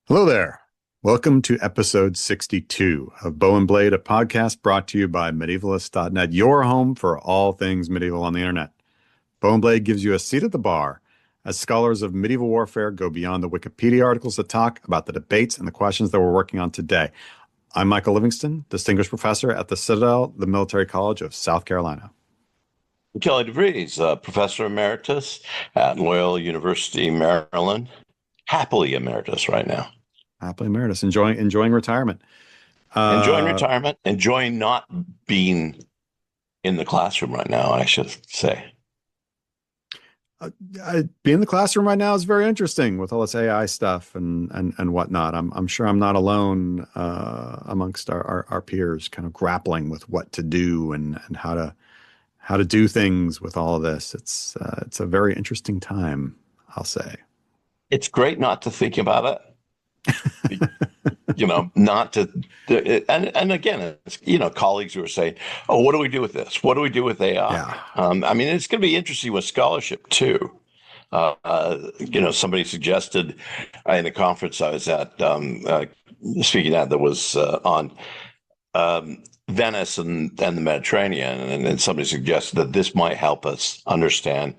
Hello there. Welcome to episode 62 of Bow and Blade, a podcast brought to you by medievalist.net, your home for all things medieval on the internet. Bow and Blade gives you a seat at the bar as scholars of medieval warfare go beyond the Wikipedia articles that talk about the debates and the questions that we're working on today. I'm Michael Livingston, distinguished professor at the Citadel, the Military College of South Carolina. Kelly DeVries, Professor Emeritus at Loyola University, Maryland. Happily emeritus right now. Happily emeritus, enjoying retirement. Enjoying retirement, enjoying not being in the classroom right now, I should say. Being in the classroom right now is very interesting with all this AI stuff and whatnot. I'm sure I'm not alone amongst our peers, kind of grappling with what to do and how to do things with all of this. It's a very interesting time, I'll say. It's great not to think about it. Not to, and again, it's, colleagues who are saying, "Oh, what do we do with this? What do we do with AI?" Yeah. It's going to be interesting with scholarship too. Somebody suggested in a conference I was at, speaking at, that was on Venice and the Mediterranean, and somebody suggested that this might help us understand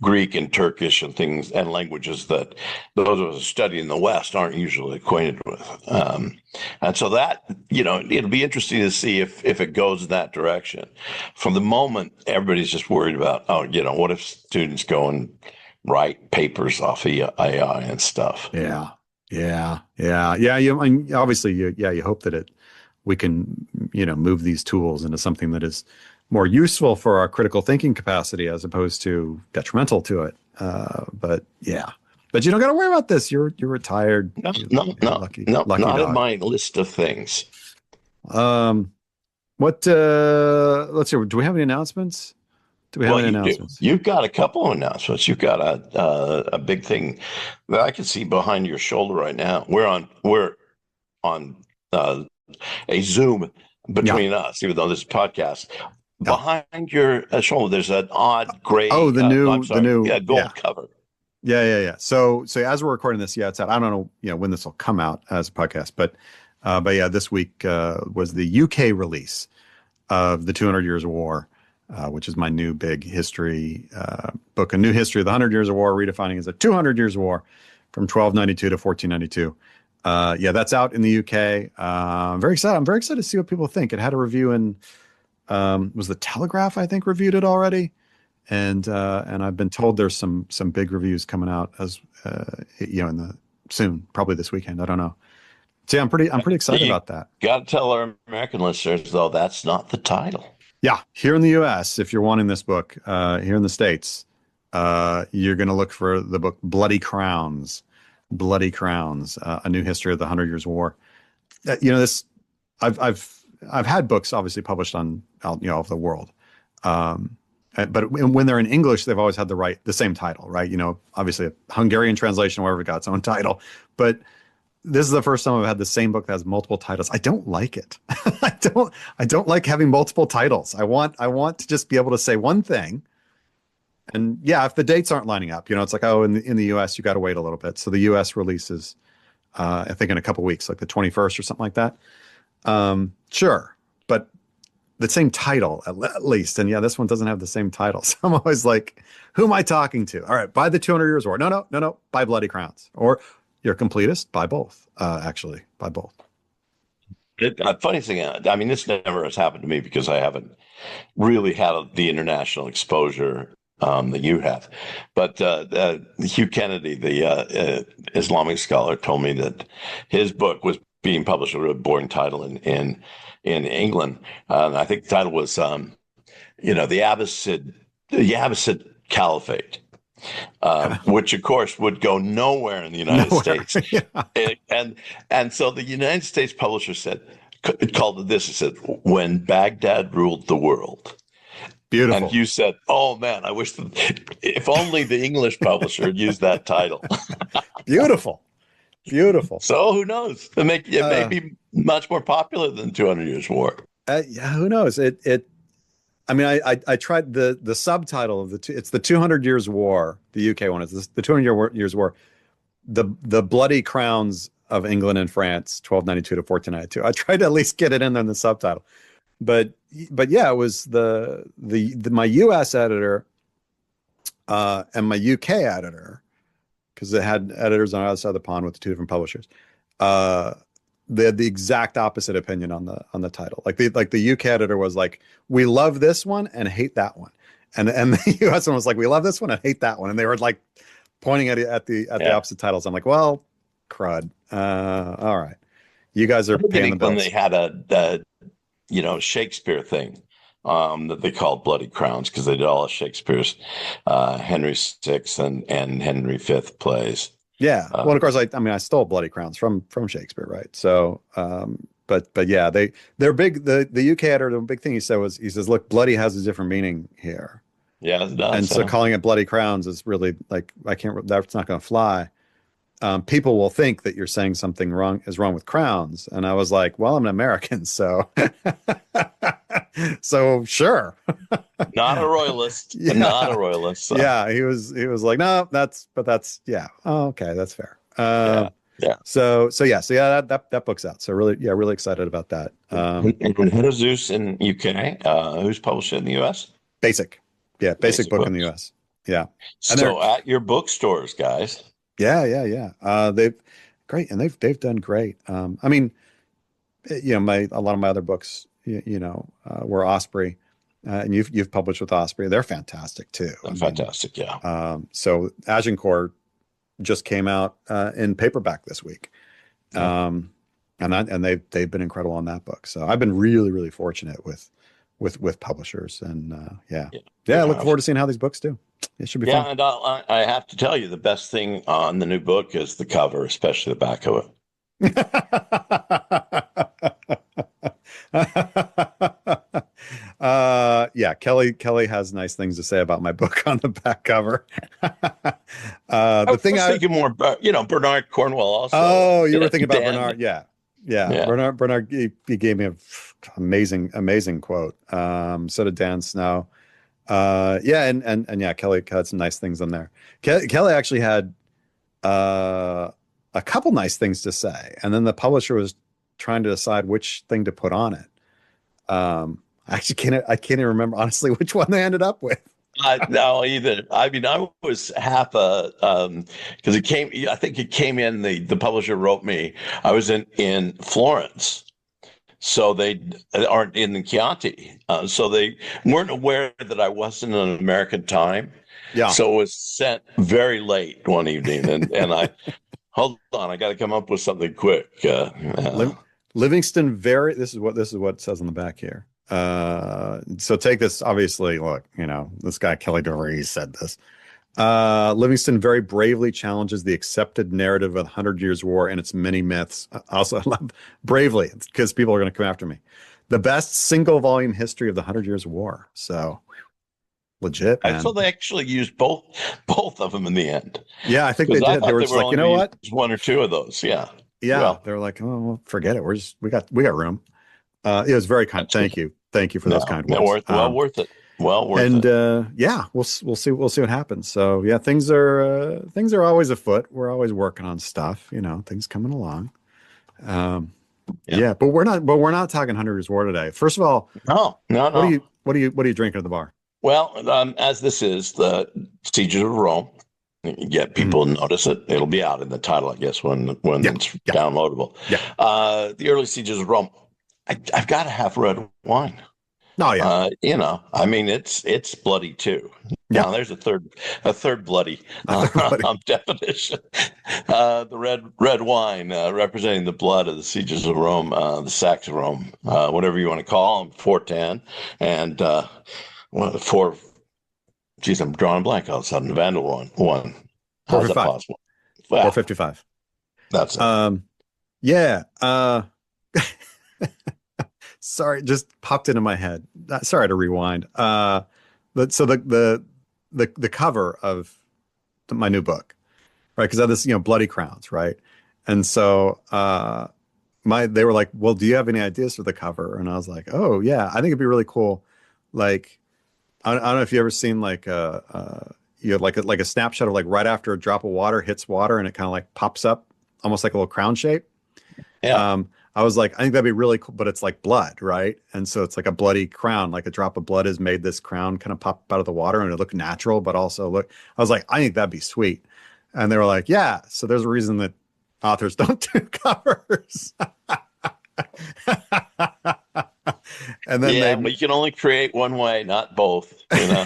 Greek and Turkish and things and languages that those of us studying in the West aren't usually acquainted with. And so that, it'll be interesting to see if it goes in that direction. From the moment, everybody's just worried about, what if students go and write papers off of AI and stuff? Yeah. Obviously, you hope that we can, move these tools into something that is more useful for our critical thinking capacity as opposed to detrimental to it. But you don't got to worry about this. You're retired. No, lucky not dog. in my list of things. Let's see. Do we have any announcements? You've got a couple of announcements. You've got a big thing that I can see behind your shoulder right now. We're on a Zoom between us, even though this is a podcast. Behind your shoulder, there's an odd gray. The new gold cover. Yeah. So as we're recording this, it's out. I don't know, when this will come out as a podcast, but this week was the UK release of the 200 Years of War, which is my new big history book, a new history of the 100 Years of War, redefining as a 200 Years of War from 1292 to 1492. That's out in the UK. I'm very excited. I'm very excited to see what people think. It had a review in, was the Telegraph, I think, reviewed it already. And I've been told there's some big reviews coming out as, soon, probably this weekend. I don't know. So I'm pretty excited about that. Got to tell our American listeners, though, that's not the title. Yeah. Here in the US, if you're wanting this book, here in the States, you're going to look for the book Bloody Crowns, a new history of the 100 Years of War. This I've had books obviously published on of the world, but when they're in English, they've always had the same title, right? Obviously a Hungarian translation, or whatever, got its own title, but this is the first time I've had the same book that has multiple titles. I don't like it. I don't like having multiple titles. I want to just be able to say one thing. And if the dates aren't lining up, it's like, in the US, you got to wait a little bit. So the US releases, I think in a couple of weeks, like the 21st or something like that. Sure. But the same title at least. And this one doesn't have the same title. So I'm always like, who am I talking to? All right. Buy the 200 Years War. No. Buy Bloody Crowns. Or you're a completist. Buy both. Buy both. Funny thing, this never has happened to me because I haven't really had the international exposure that you have. But Hugh Kennedy, the Islamic scholar, told me that his book was being published with a boring title in England. I think the title was, the Abbasid Caliphate, which of course would go nowhere in the United States. And so the United States publisher called it this. It said, "When Baghdad Ruled the World." Beautiful. And you said, "Oh man, I wish if only the English publisher had used that title." Beautiful. So who knows? It may be much more popular than 200 Years War. Who knows? I tried the subtitle of it's the 200 Years War. The UK one is the 200 Years War. The Bloody Crowns of England and France, 1292 to 1492. I tried to at least get it in there in the subtitle, but yeah, it was the my U.S. editor and my UK editor, because it had editors on the other side of the pond with the two different publishers. They had the exact opposite opinion on the title. Like the UK editor was like, "We love this one and hate that one," and the US one was like, "We love this one and hate that one," and they were like pointing at the opposite titles. I'm like, "Well, crud. All right, you guys are paying the bills." When they had a Shakespeare thing that they called Bloody Crowns, because they did all of Shakespeare's Henry VI and Henry V plays. Yeah. Well, of course, I mean, I stole Bloody Crowns from Shakespeare, right? So, but yeah, they're big. The UK editor, the big thing he said was, he says, "Look, bloody has a different meaning here." Yeah, it does. And so calling it Bloody Crowns is really like, that's not going to fly. People will think that you're saying something wrong with crowns. And I was like, well, I'm an American, so so sure. Not a royalist. Yeah. Not a royalist. So. Yeah, he was like, no, that's yeah. Oh, okay, that's fair. Yeah. So that book's out. So really excited about that. And Zeus in UK. Who's published it in the US? Basic book books. in the US. Yeah. So at your bookstores, guys. Yeah. They've great, and they've done great. I mean, a lot of my other books, were Osprey, and you've published with Osprey. They're fantastic too. Fantastic, yeah. So Agincourt just came out in paperback this week, and they've been incredible on that book. So I've been really fortunate with publishers, and I look forward to seeing how these books do. It should be fun. And I have to tell you, the best thing on the new book is the cover, especially the back of it. Kelly has nice things to say about my book on the back cover. I was thinking more, Bernard Cornwell also. Oh, you were thinking about Bernard, yeah. Bernard, he gave me an amazing quote. So did Dan Snow. Kelly had some nice things on there. Kelly actually had a couple nice things to say, and then the publisher was trying to decide which thing to put on it. I can't even remember honestly which one they ended up with. No, either. I mean, I was half because I think it came in, the publisher wrote me, I was in Florence. So they aren't in the Chianti. So they weren't aware that I wasn't on American time. Yeah. So it was sent very late one evening. And I, hold on, I got to come up with something quick. Livingston, this is what it says on the back here. So take this, obviously, look, this guy, Kelly DeVries, said this. Livingston very bravely challenges the accepted narrative of the 100 Years' War and its many myths. Also, bravely, because people are going to come after me. The best single volume history of the 100 Years' War. So legit, man. So they actually used both of them in the end. Yeah, I think they did. They were just like, you know what? One or two of those. Yeah. Yeah. Well, they were like, oh, well, forget it. We got room. It was very kind. Thank you for those kind words. Well worth it. Well worth it. And we'll see what happens. So yeah, things are always afoot. We're always working on stuff. Things coming along. But we're not talking 100 Years' War today. First of all, no. What are you drinking at the bar? Well, as this is the Sieges of Rome, yet people notice it. It'll be out in the title, I guess, when it's downloadable. Yeah. The early Sieges of Rome. I've got to have red wine. Oh yeah. I mean, it's bloody too. Yeah. Now there's a third bloody definition. The red wine representing the blood of the Sieges of Rome, the sacks of Rome, whatever you want to call them, 410, and geez, I'm drawing a blank all of a sudden. The Vandal one. How's that possible? 455. That's it. Yeah. Sorry, just popped into my head. Sorry to rewind. So the cover of my new book, right? Because I have this, Bloody Crowns, right? And so they were like, well, do you have any ideas for the cover? And I was like, oh yeah, I think it'd be really cool. Like, I don't know if you ever seen like you have like a snapshot of like right after a drop of water hits water and it kind of like pops up almost like a little crown shape. Yeah. I was like, I think that'd be really cool, but it's like blood, right? And so it's like a bloody crown, like a drop of blood has made this crown kind of pop out of the water and it look natural, but also look, I was like, I think that'd be sweet. And they were like, yeah. So there's a reason that authors don't do covers. And then Yeah, they, but you can only create one way, not both, you know?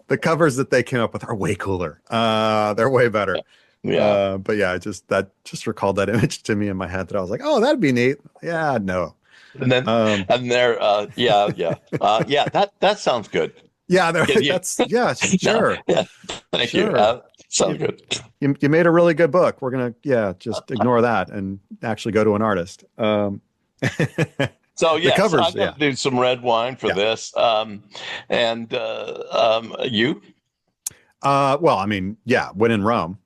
the covers that they came up with are way cooler. They're way better. Yeah. But yeah, that just recalled that image to me in my head that I was like, oh, that'd be neat. Yeah, no. And then, Um, and there, yeah, that sounds good. yeah, Yeah, you, yeah, no, sure, yeah, thank you. sure. Sounds You, good. you made a really good book. We're gonna, yeah, just ignore that and actually go to an artist. So The yes, covers, I'm going yeah, to do some red wine for yeah. this. And you? Well, I mean, yeah, when in Rome.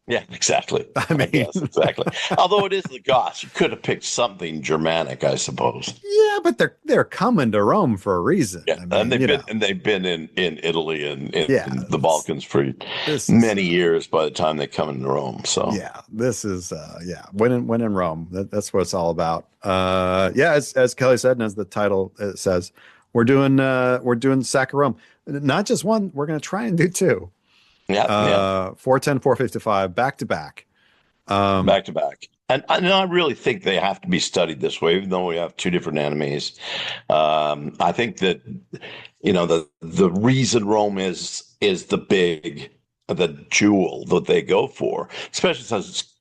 Yeah, exactly. I I mean, guess exactly. Although it is the Goths, you could have picked something Germanic, I suppose. yeah, but they're coming to Rome for a reason. Yeah, I and mean, you know, they've been in Italy and yeah, in the Balkans for this is many years by the time they come into Rome. So yeah, this is yeah, when in Rome. That's what it's all about. Yeah, as Kelly said, and as the title says, we're doing Sack of Rome. Not just one, we're gonna try and do two. yeah, yeah, 410, 455, back to back. back to back. And I really think they have to be studied this way, even though we have two different enemies. I think that the reason Rome is the jewel that they go for, especially since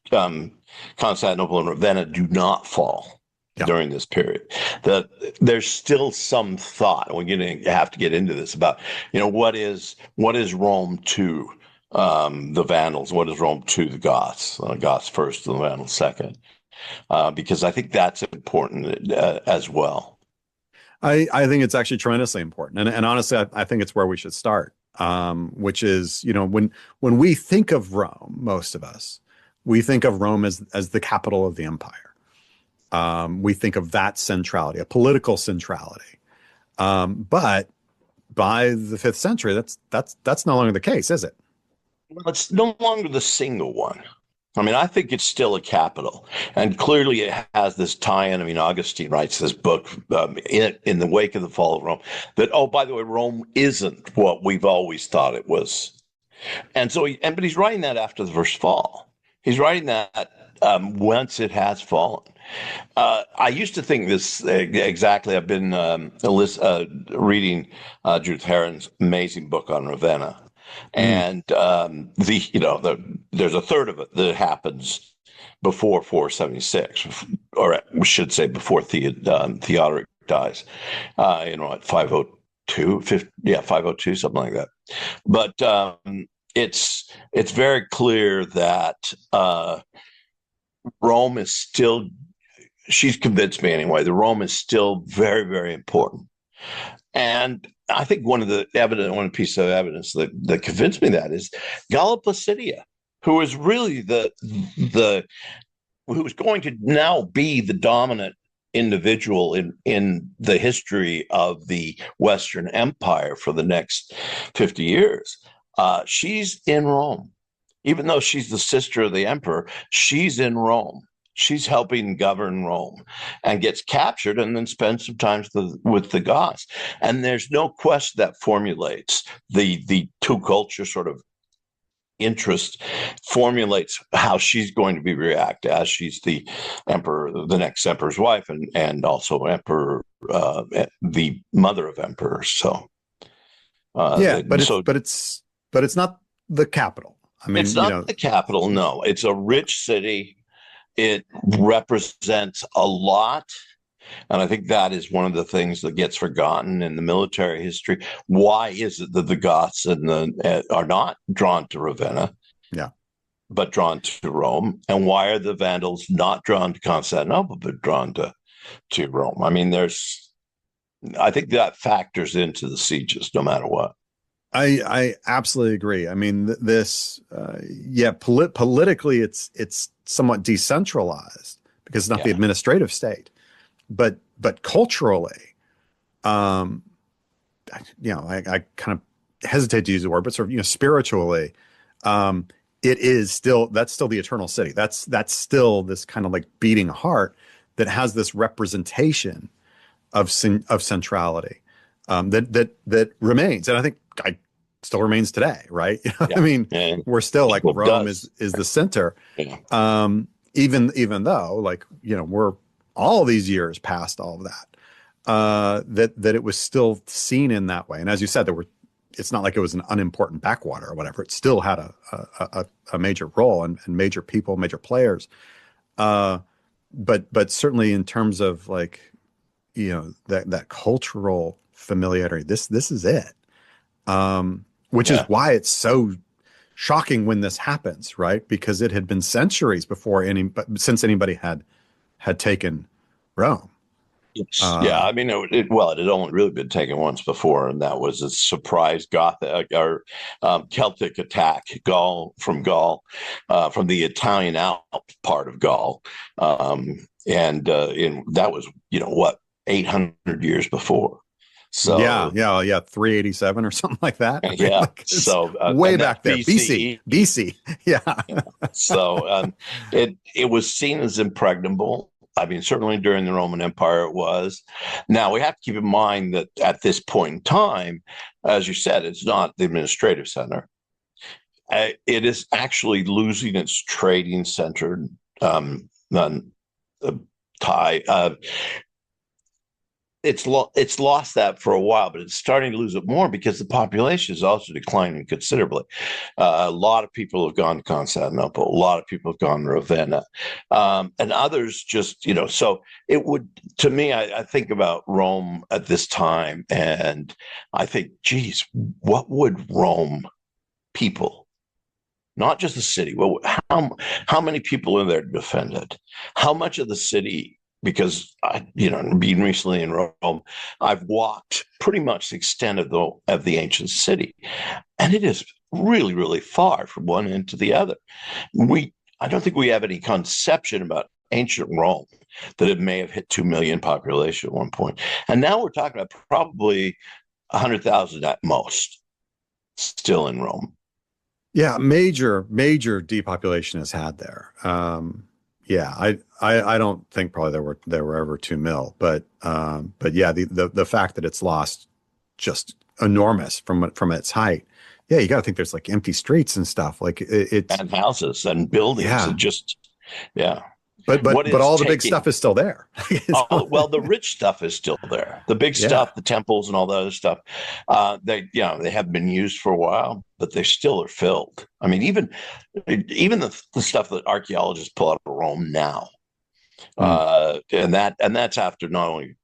Constantinople and Ravenna do not fall Yeah. during this period. That there's still some thought. We're going to have to get into this about what is Rome to the Vandals? What is Rome to the Goths? Goths first and the Vandals second, because I think that's important as well. I think it's actually tremendously important, and honestly, I think it's where we should start. Which is, when we think of Rome, most of us, we think of Rome as the capital of the empire. We think of that centrality, a political centrality. But by the 5th century, that's no longer the case, is it? Well, it's no longer the single one. I mean, I think it's still a capital, and clearly it has this tie-in. I mean, Augustine writes this book in the wake of the fall of Rome that, oh, by the way, Rome isn't what we've always thought it was, and so but he's writing that after the first fall. He's writing that once it has fallen. I used to think this exactly. I've been reading Judith Heron's amazing book on Ravenna. And there's a third of it that happens before 476, or we should say before Theodoric dies. At 502, 502, something like that. But it's very clear that Rome is still. She's convinced me anyway. The Rome is still very, very important. And I think one piece of evidence that convinced me that is Galla Placidia, who is really who is going to now be the dominant individual in the history of the Western Empire for the next 50 years. She's in Rome. Even though she's the sister of the emperor, she's in Rome. She's helping govern Rome and gets captured and then spends some time with the Goths. And there's no question that formulates the two culture sort of interest, formulates how she's going to be react as she's the emperor, the next emperor's wife, and also emperor, the mother of emperors. So, Yeah, but it's not the capital. I mean, it's not the capital. No, it's a rich city. It represents a lot. And I think that is one of the things that gets forgotten in the military history. Why is it that the Goths are not drawn to Ravenna, yeah, but drawn to Rome? And why are the Vandals not drawn to Constantinople, but drawn to Rome? I mean, I think that factors into the sieges no matter what. I absolutely agree. I mean, politically, it's somewhat decentralized because it's not the administrative state, but culturally, I kind of hesitate to use the word, but sort of spiritually, it is still, that's still the eternal city. That's still this kind of like beating heart that has this representation of centrality, that remains, and I think I still remains today, right? I Yeah, mean, yeah, we're still like it Rome does. is the center, Yeah, even though, like, we're all these years past all of that, that it was still seen in that way. And as you said, it's not like it was an unimportant backwater or whatever. It still had a major role, and major people, major players. Uh, but certainly in terms of like, that cultural familiarity, this is it. Which is yeah. why it's so shocking when this happens, right? Because it had been centuries since anybody had taken Rome. Yes. Yeah. Uh, I mean, well, it had only really been taken once before, and that was a surprise Gothic or Celtic attack, Gaul, from the Italian Alp part of Gaul, and that was, what, 800 years before. yeah, So yeah, yeah, 387 or something like that, right? yeah. Like it's So way and that's back there. BC, BCE. BC. Yeah. So it was seen as impregnable. I mean, certainly during the Roman Empire, it was. Now we have to keep in mind that at this point in time, as you said, it's not the administrative center. It is actually losing its trading center, uh, tie. It's lost that for a while, but it's starting to lose it more because the population is also declining considerably. A lot of people have gone to Constantinople. A lot of people have gone to Ravenna, and others just, So it would, to me, I think about Rome at this time, and I think, geez, what would Rome people, not just the city, well, how many people are there to defend it? How much of the city? Because being recently in Rome, I've walked pretty much the extent of the ancient city, and it is really, really far from one end to the other. I don't think we have any conception about ancient Rome that it may have hit 2 million population at one point, and now we're talking about probably 100,000 at most still in Rome. Yeah, major depopulation has had there. Yeah, I don't think probably there were ever 2 mil, but yeah, the fact that it's lost just enormous from its height. Yeah, you got to think there's like empty streets and stuff. Like it's And houses and buildings yeah, and just, yeah. What but is all the big stuff taking? is still there. Well, the rich stuff is still there. The big Yeah, stuff, the temples and all the other stuff, they have been used for a while, but they still are filled. I mean, even the stuff that archaeologists pull out of Rome now, mm, and that's after not only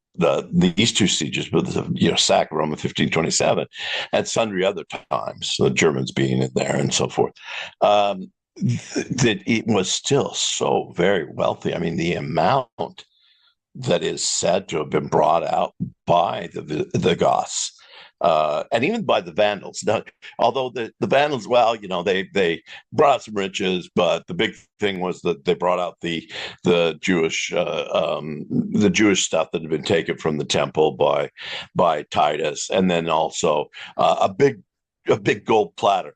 these two sieges, but the sack of Rome in 1527, and sundry other times, the Germans being in there and so forth. That it was still so very wealthy. I mean, the amount that is said to have been brought out by the Goths, and even by the Vandals. Now, although the Vandals, well, they brought out some riches, but the big thing was that they brought out the Jewish the Jewish stuff that had been taken from the temple by Titus, and then also a big gold platter.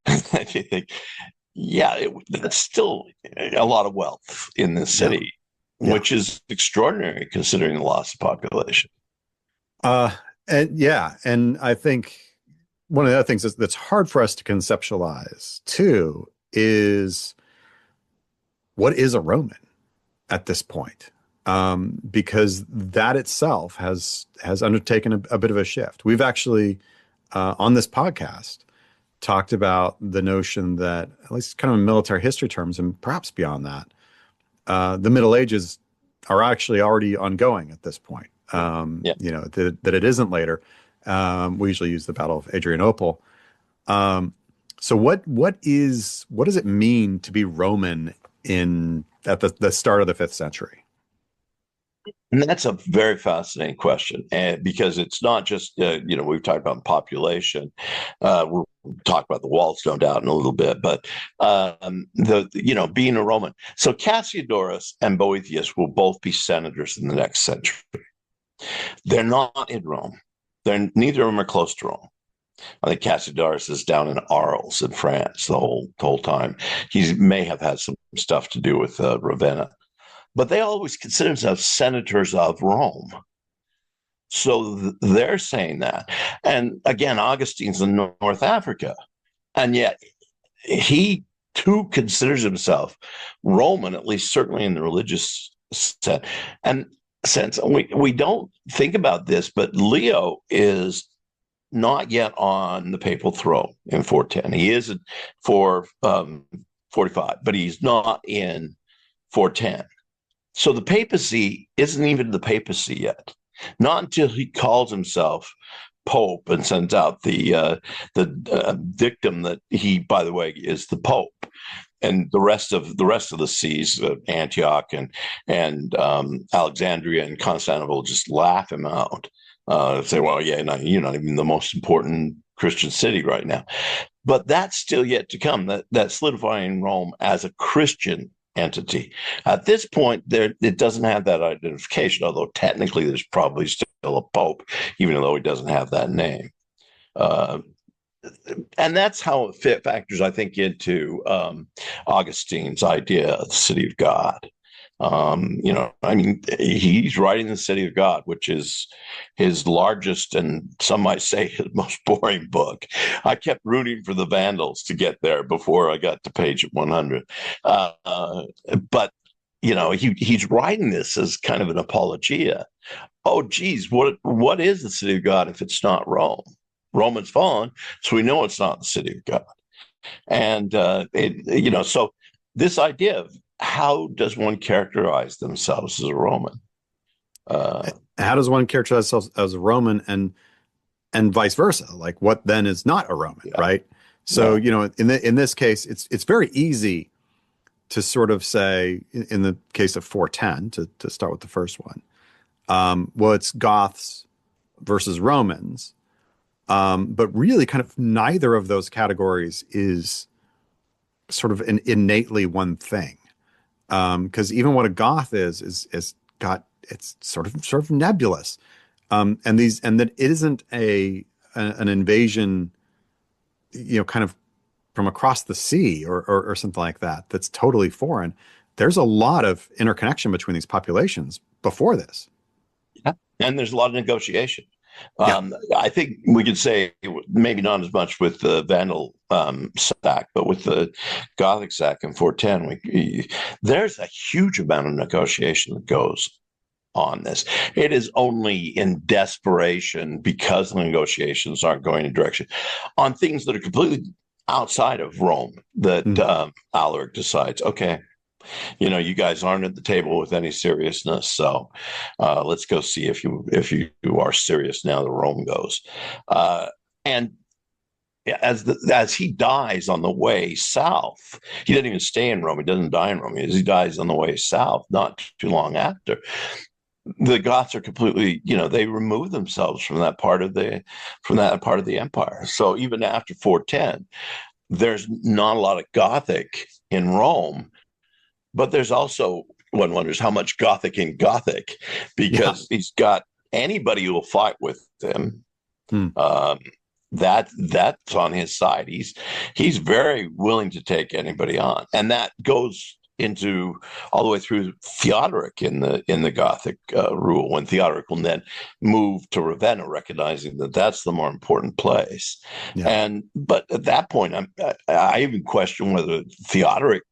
You think, yeah, that's still a lot of wealth in the yeah, city, yeah. which is extraordinary considering the loss of population. Uh, and yeah, and I think one of the other things that's hard for us to conceptualize too is what is a Roman at this point, because that itself has undertaken a bit of a shift. We've actually on this podcast talked about the notion that, at least kind of in military history terms, and perhaps beyond that, the Middle Ages are actually already ongoing at this point. Yeah. That it isn't later. We usually use the Battle of Adrianople. So what does it mean to be Roman at the start of the 5th century? And that's a very fascinating question, and because it's not just we've talked about population, we'll talk about the walls, no doubt, in a little bit, but being a Roman. So Cassiodorus and Boethius will both be senators in the next century. They're not in Rome. Neither of them are close to Rome. I think Cassiodorus is down in Arles in France the whole time. He may have had some stuff to do with Ravenna, but they always consider themselves senators of Rome. So they're saying that. And again, Augustine's in North Africa, and yet he too considers himself Roman, at least certainly in the religious sense. And sense we don't think about this, but Leo is not yet on the papal throne in 410. He is at 445, but he's not in 410. So the papacy isn't even the papacy yet. Not until he calls himself Pope and sends out the dictum that he, by the way, is the Pope, and the rest of the sees, Antioch and Alexandria and Constantinople, just laugh him out. Say, well, yeah, no, you're not even the most important Christian city right now. But that's still yet to come. That solidifying Rome as a Christian entity. At this point, it doesn't have that identification, although technically there's probably still a pope, even though he doesn't have that name. And that's how it factors, I think, into Augustine's idea of the city of God. I mean, he's writing the City of God, which is his largest and some might say his most boring book. I kept rooting for the Vandals to get there before I got to page 100. But he's writing this as kind of an apologia. Oh, geez, what is the City of God if it's not Rome? Roman's fallen, so we know it's not the City of God. And so this idea of how does one characterize themselves as a Roman? How does one characterize themselves as a Roman, and vice versa? Like, what then is not a Roman, right? So, in this case, it's very easy to sort of say, in the case of 410, to start with the first one, well, it's Goths versus Romans, but really, kind of neither of those categories is sort of an innately one thing. Because even what a Goth is got, it's sort of nebulous, and that it isn't an invasion, kind of from across the sea or something like that. That's totally foreign. There's a lot of interconnection between these populations before this. Yeah. And there's a lot of negotiation. I think we could say maybe not as much with the Vandal sack, but with the Gothic sack in 410, there's a huge amount of negotiation that goes on this. It is only in desperation, because the negotiations aren't going in direction on things that are completely outside of Rome, that Alaric decides, okay, you guys aren't at the table with any seriousness, so let's go see if you are serious now that Rome goes. And as he dies on the way south, he doesn't even stay in Rome. He doesn't die in Rome. As he dies on the way south, not too long after, the Goths are completely, they remove themselves from that part of the empire. So even after 410, there's not a lot of Gothic in Rome. But there's also, one wonders how much Gothic in Gothic, because he's got anybody who will fight with him. That's on his side. He's very willing to take anybody on, and that goes into all the way through Theodoric in the Gothic rule, when Theodoric will then move to Ravenna, recognizing that that's the more important place. But at that point, I even question whether Theodoric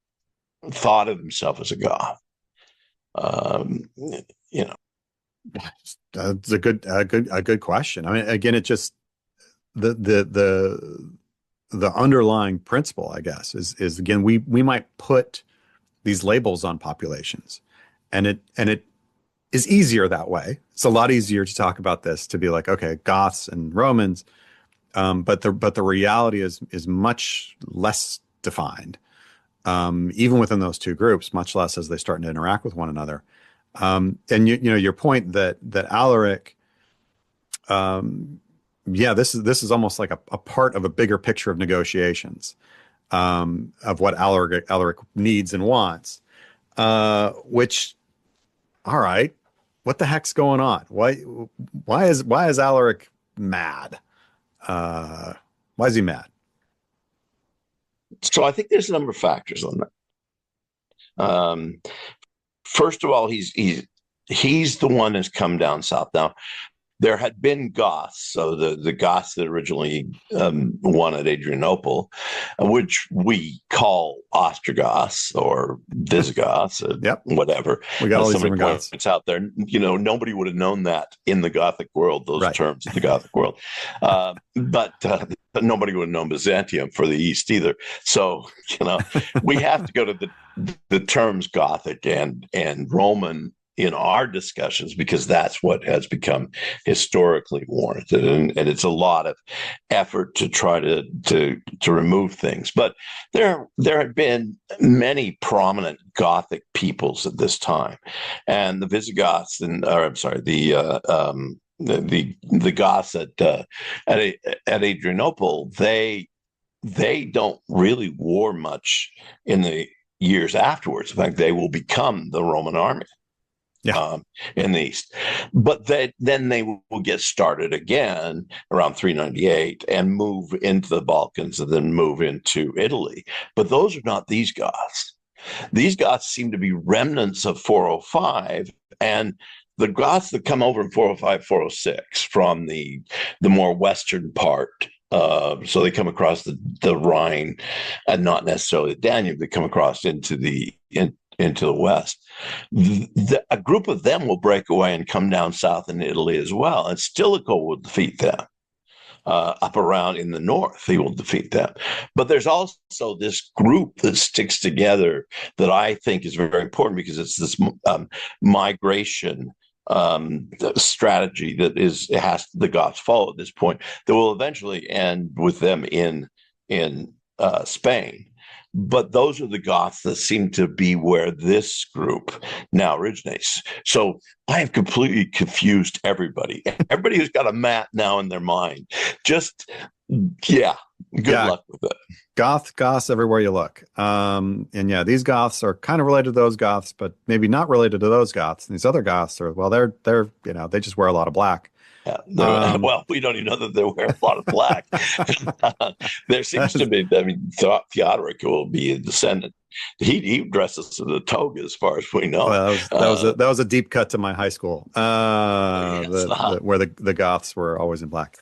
thought of himself as a Goth. That's a good question. I mean, again, it just the underlying principle, I guess, is again, we might put these labels on populations, and it is easier that way. It's a lot easier to talk about this, to be like, okay, Goths and Romans, but the reality is much less defined. Even within those two groups, much less as they start to interact with one another. And your point that Alaric, this is almost like a part of a bigger picture of negotiations, of what Alaric needs and wants. Which, all right, what the heck's going on? Why is Alaric mad? Why is he mad? So I think there's a number of factors on that. First of all, he's the one who's come down south. Now, there had been Goths, so the Goths that originally won at Adrianople, which we call Ostrogoths or Visigoths, or Yep. whatever. We got all these Somebody different Goths. points out there, nobody would have known that in the Gothic world, those Right. terms in the Gothic world. But nobody would have known Byzantium for the East either. So, we have to go to the terms Gothic and Roman in our discussions, because that's what has become historically warranted, and it's a lot of effort to try to remove things. But there had been many prominent Gothic peoples at this time, and the Visigoths, the Goths at Adrianople, they don't really war much in the years afterwards. In fact, they will become the Roman army. Yeah. In the East. But then they will get started again around 398 and move into the Balkans and then move into Italy. But those are not these Goths. These Goths seem to be remnants of 405, and the Goths that come over in 405, 406 from the more western part. So they come across the Rhine and not necessarily the Danube. They come across into the West. A group of them will break away and come down south in Italy as well, and Stilicho will defeat them. Up around in the north, he will defeat them. But there's also this group that sticks together that I think is very important, because it's this migration strategy that has the Goths follow at this point, that will eventually end with them in Spain. But those are the Goths that seem to be where this group now originates. So I have completely confused everybody. Everybody who's got a map now in their mind, just, good luck with it. Goths everywhere you look. And yeah, these Goths are kind of related to those Goths, but maybe not related to those Goths. And these other Goths are, well, they're they just wear a lot of black. Yeah, well, we don't even know that they wear a lot of black. There seems to be, Theodoric will be a descendant. He dresses in the toga, as far as we know. Well, that was a deep cut to my high school, where the Goths were always in black.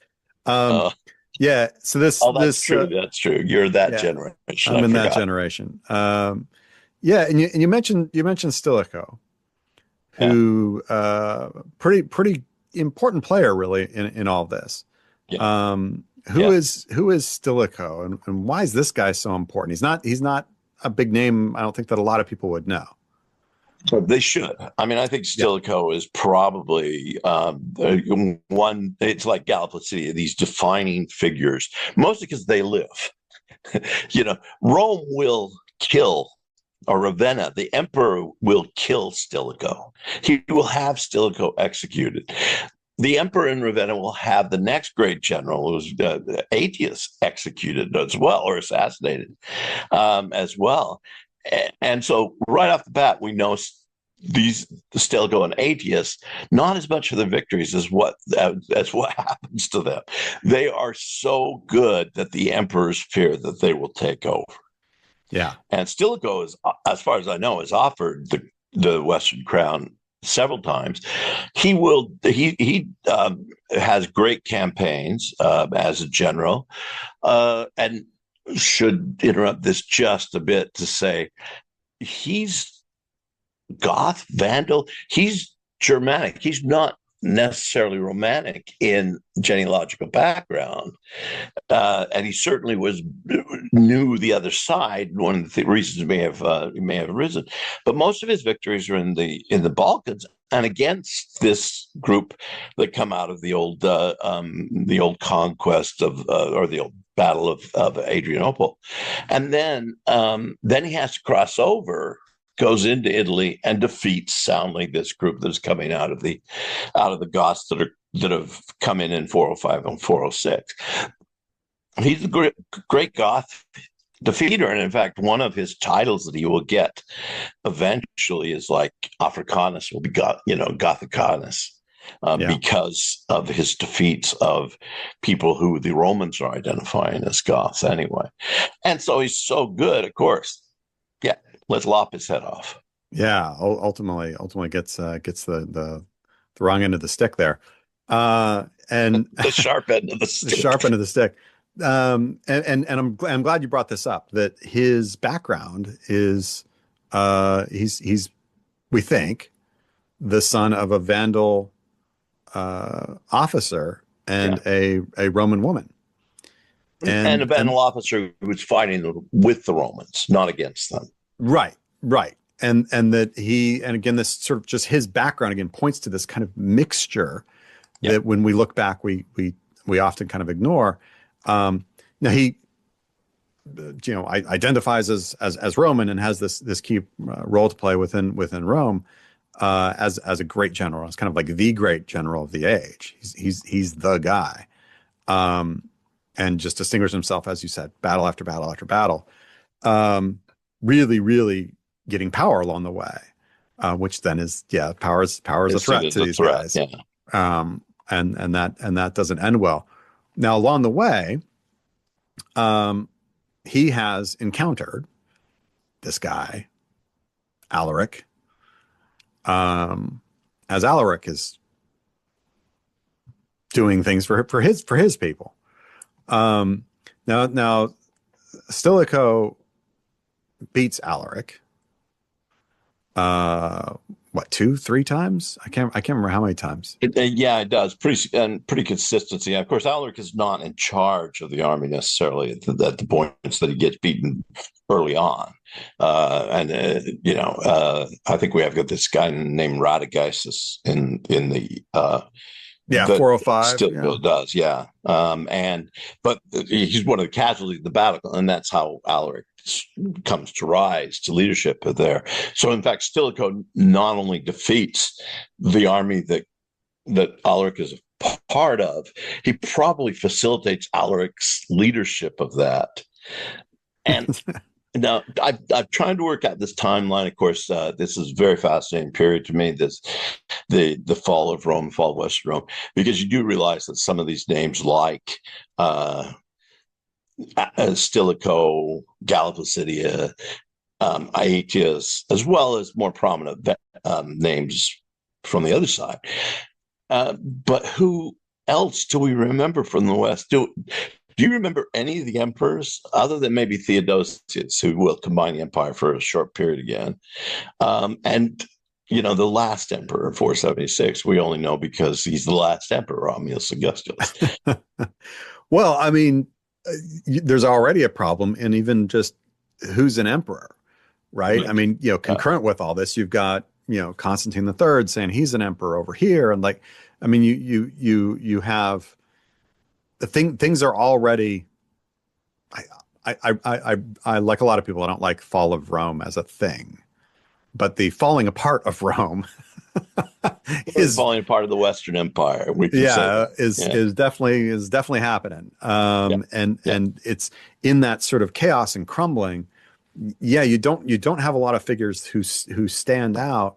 Yeah, so that's true. That's true. You're that generation. I'm in that generation. And you mentioned Stilicho, who pretty important player really in all of this. Who is Stilicho, and why is this guy so important? He's not a big name. I don't think that a lot of people would know. They should. I mean, I think Stilicho is probably one. It's like Gallic City, these defining figures, mostly because they live. Rome will kill, or Ravenna, the emperor will kill Stilicho. He will have Stilicho executed. The emperor in Ravenna will have the next great general, who's Aetius, executed as well, or assassinated as well. And so right off the bat, we know these Stilicho and Aetius, not as much for the victories as what happens to them. They are so good that the emperors fear that they will take over. Yeah. And Stilicho is, as far as I know, has offered the Western crown several times. He has great campaigns as a general, and should interrupt this just a bit to say he's Goth, Vandal, he's Germanic. He's not necessarily Romantic in genealogical background, and he certainly knew the other side. One of the reasons he may have arisen, but most of his victories are in the Balkans and against this group that come out of the old conquest of or the old Battle of Adrianople, and then he has to cross over, goes into Italy and defeats soundly this group that's coming out of the Goths that have come in 405 and 406. He's a great Goth defeater, and in fact, one of his titles that he will get eventually is like Africanus will be Gothicanus. Yeah. because of his defeats of people who the Romans are identifying as Goths anyway. And so he's so good, of course. Yeah, let's lop his head off. Yeah. Ultimately gets the wrong end of the stick there. And The sharp end of the the sharp stick. end of the stick. And I'm glad you brought this up, that his background is he's we think the son of a Vandal officer and Yeah. a Roman woman. And a And Vandal officer who was fighting with the Romans, not against them. right, right. And that he, and again, this sort of just his background again points to this kind of mixture Yeah. that when we look back, we often kind of ignore. Now he, identifies as Roman and has this key role to play within Rome as a great general. It's kind of like the great general of the age. He's the guy, and just distinguished himself, as you said, battle after battle after battle. Really, really getting power along the way, which then is power is a It's seen threat as to a these threat. guys. Yeah. And that doesn't end well. Now along the way, he has encountered this guy, Alaric, as Alaric is doing things for his people. Now Stilicho beats Alaric. What, two, three times? I can't remember how many times. Yeah, it does. Pretty consistency. Of course, Alaric is not in charge of the army necessarily at the points that he gets beaten early on. I think we have got this guy named Radagaisus in the Yeah, that 405. still does, yeah. But he's one of the casualties of the battle, and that's how Alaric comes to rise to leadership there. So, in fact, Stilicho not only defeats the army that Alaric is a part of, he probably facilitates Alaric's leadership of that. And now, I've tried to work out this timeline. Of course, this is a very fascinating period to me. The fall of Rome, fall of Western Rome, because you do realize that some of these names, like Stilicho, Galliplacidia, Aetius, as well as more prominent names from the other side. But who else do we remember from the West? Do you remember any of the emperors other than maybe Theodosius, who will combine the empire for a short period again? The last emperor, 476, we only know because he's the last emperor, Romulus Augustulus. Well, I mean, there's already a problem in even just who's an emperor, right? I mean, concurrent with all this, you've got, Constantine III saying he's an emperor over here. And I mean, you have things are already, I like a lot of people, I don't like fall of Rome as a thing, but the falling apart of Rome is falling apart of the Western Empire. We can say is definitely happening. And it's in that sort of chaos and crumbling. Yeah, you don't have a lot of figures who stand out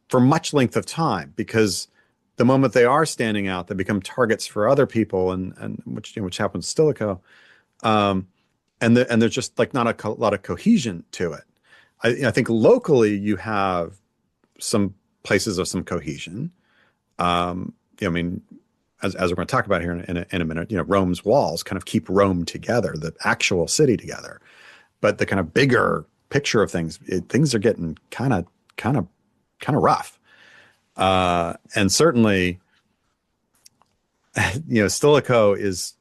for much length of time, because the moment they are standing out, they become targets for other people, and which happens to Stilicho. And there's just like not a lot of cohesion to it. I think locally you have some places of some cohesion. I mean, as we're going to talk about here in a minute, Rome's walls kind of keep Rome together, the actual city together. But the kind of bigger picture of things, things are getting kind of rough. And certainly, Stilicho is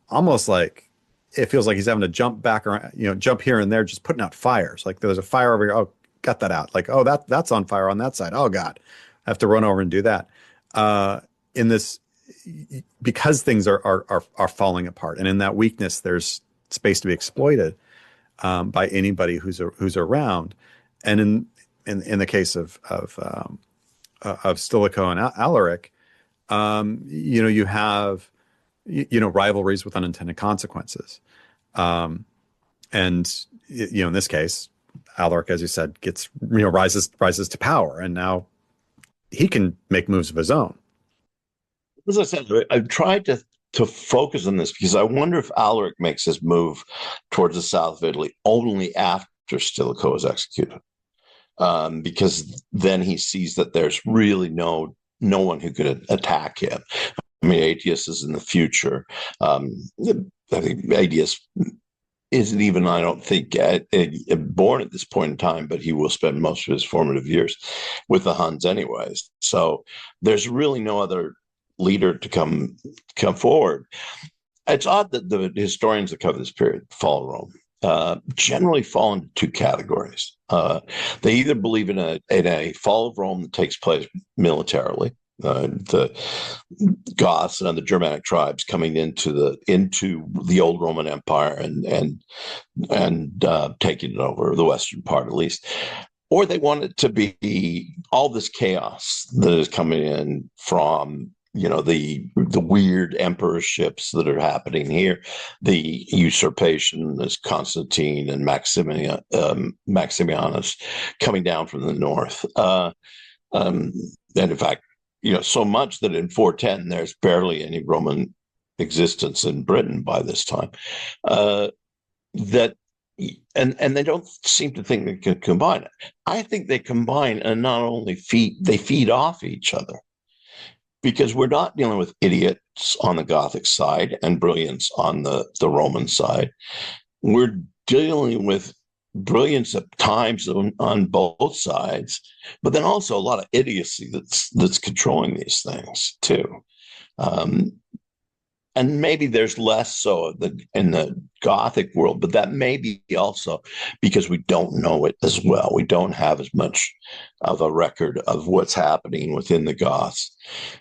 almost like, it feels like he's having to jump back around, jump here and there, just putting out fires. Like there's a fire over here. Oh, got that out. Like, oh, that's on fire on that side. Oh God, I have to run over and do that. In this, because things are falling apart, and in that weakness, there's space to be exploited by anybody who's around. And in the case of Stilicho and Alaric, you have rivalries with unintended consequences. And in this case, Alaric, as you said, gets rises to power, and now he can make moves of his own. as I said, I've tried to focus on this because I wonder if Alaric makes his move towards the south of Italy only after Stilicho is executed, because then he sees that there's really no one who could attack him. I mean, Aetius is in the future. I think Aetius isn't even, I don't think, born at this point in time, but he will spend most of his formative years with the Huns anyways. So there's really no other leader to come forward. It's odd that the historians that cover this period, fall of Rome, generally fall into two categories. They either believe in a fall of Rome that takes place militarily, the Goths and the Germanic tribes coming into the old Roman Empire and taking it over, the western part at least, or they want it to be all this chaos that is coming in from the weird emperorships that are happening here, the usurpation as Constantine and Maximianus coming down from the north, and in fact, so much that in 410 there's barely any Roman existence in Britain by this time. That and they don't seem to think they can combine it. I think they combine, and not only feed off each other, because we're not dealing with idiots on the Gothic side and brilliance on the Roman side. We're dealing with brilliance at times on both sides, but then also a lot of idiocy that's controlling these things too. And maybe there's less so in the Gothic world, but that may be also because we don't know it as well. We don't have as much of a record of what's happening within the Goths.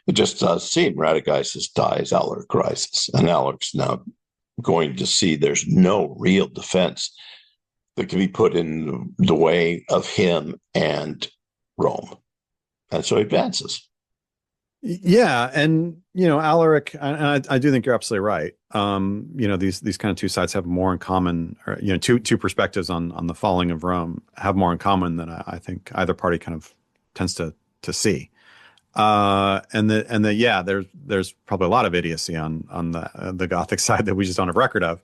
It just does seem Radagaisus dies, Alaric rises, and Alaric's now going to see there's no real defense that can be put in the way of him and Rome. And so he advances. Yeah, and Alaric, and I do think you're absolutely right. These kind of two sides have more in common, or two perspectives on the falling of Rome have more in common than I think either party kind of tends to see. There's probably a lot of idiocy on the Gothic side that we just don't have record of.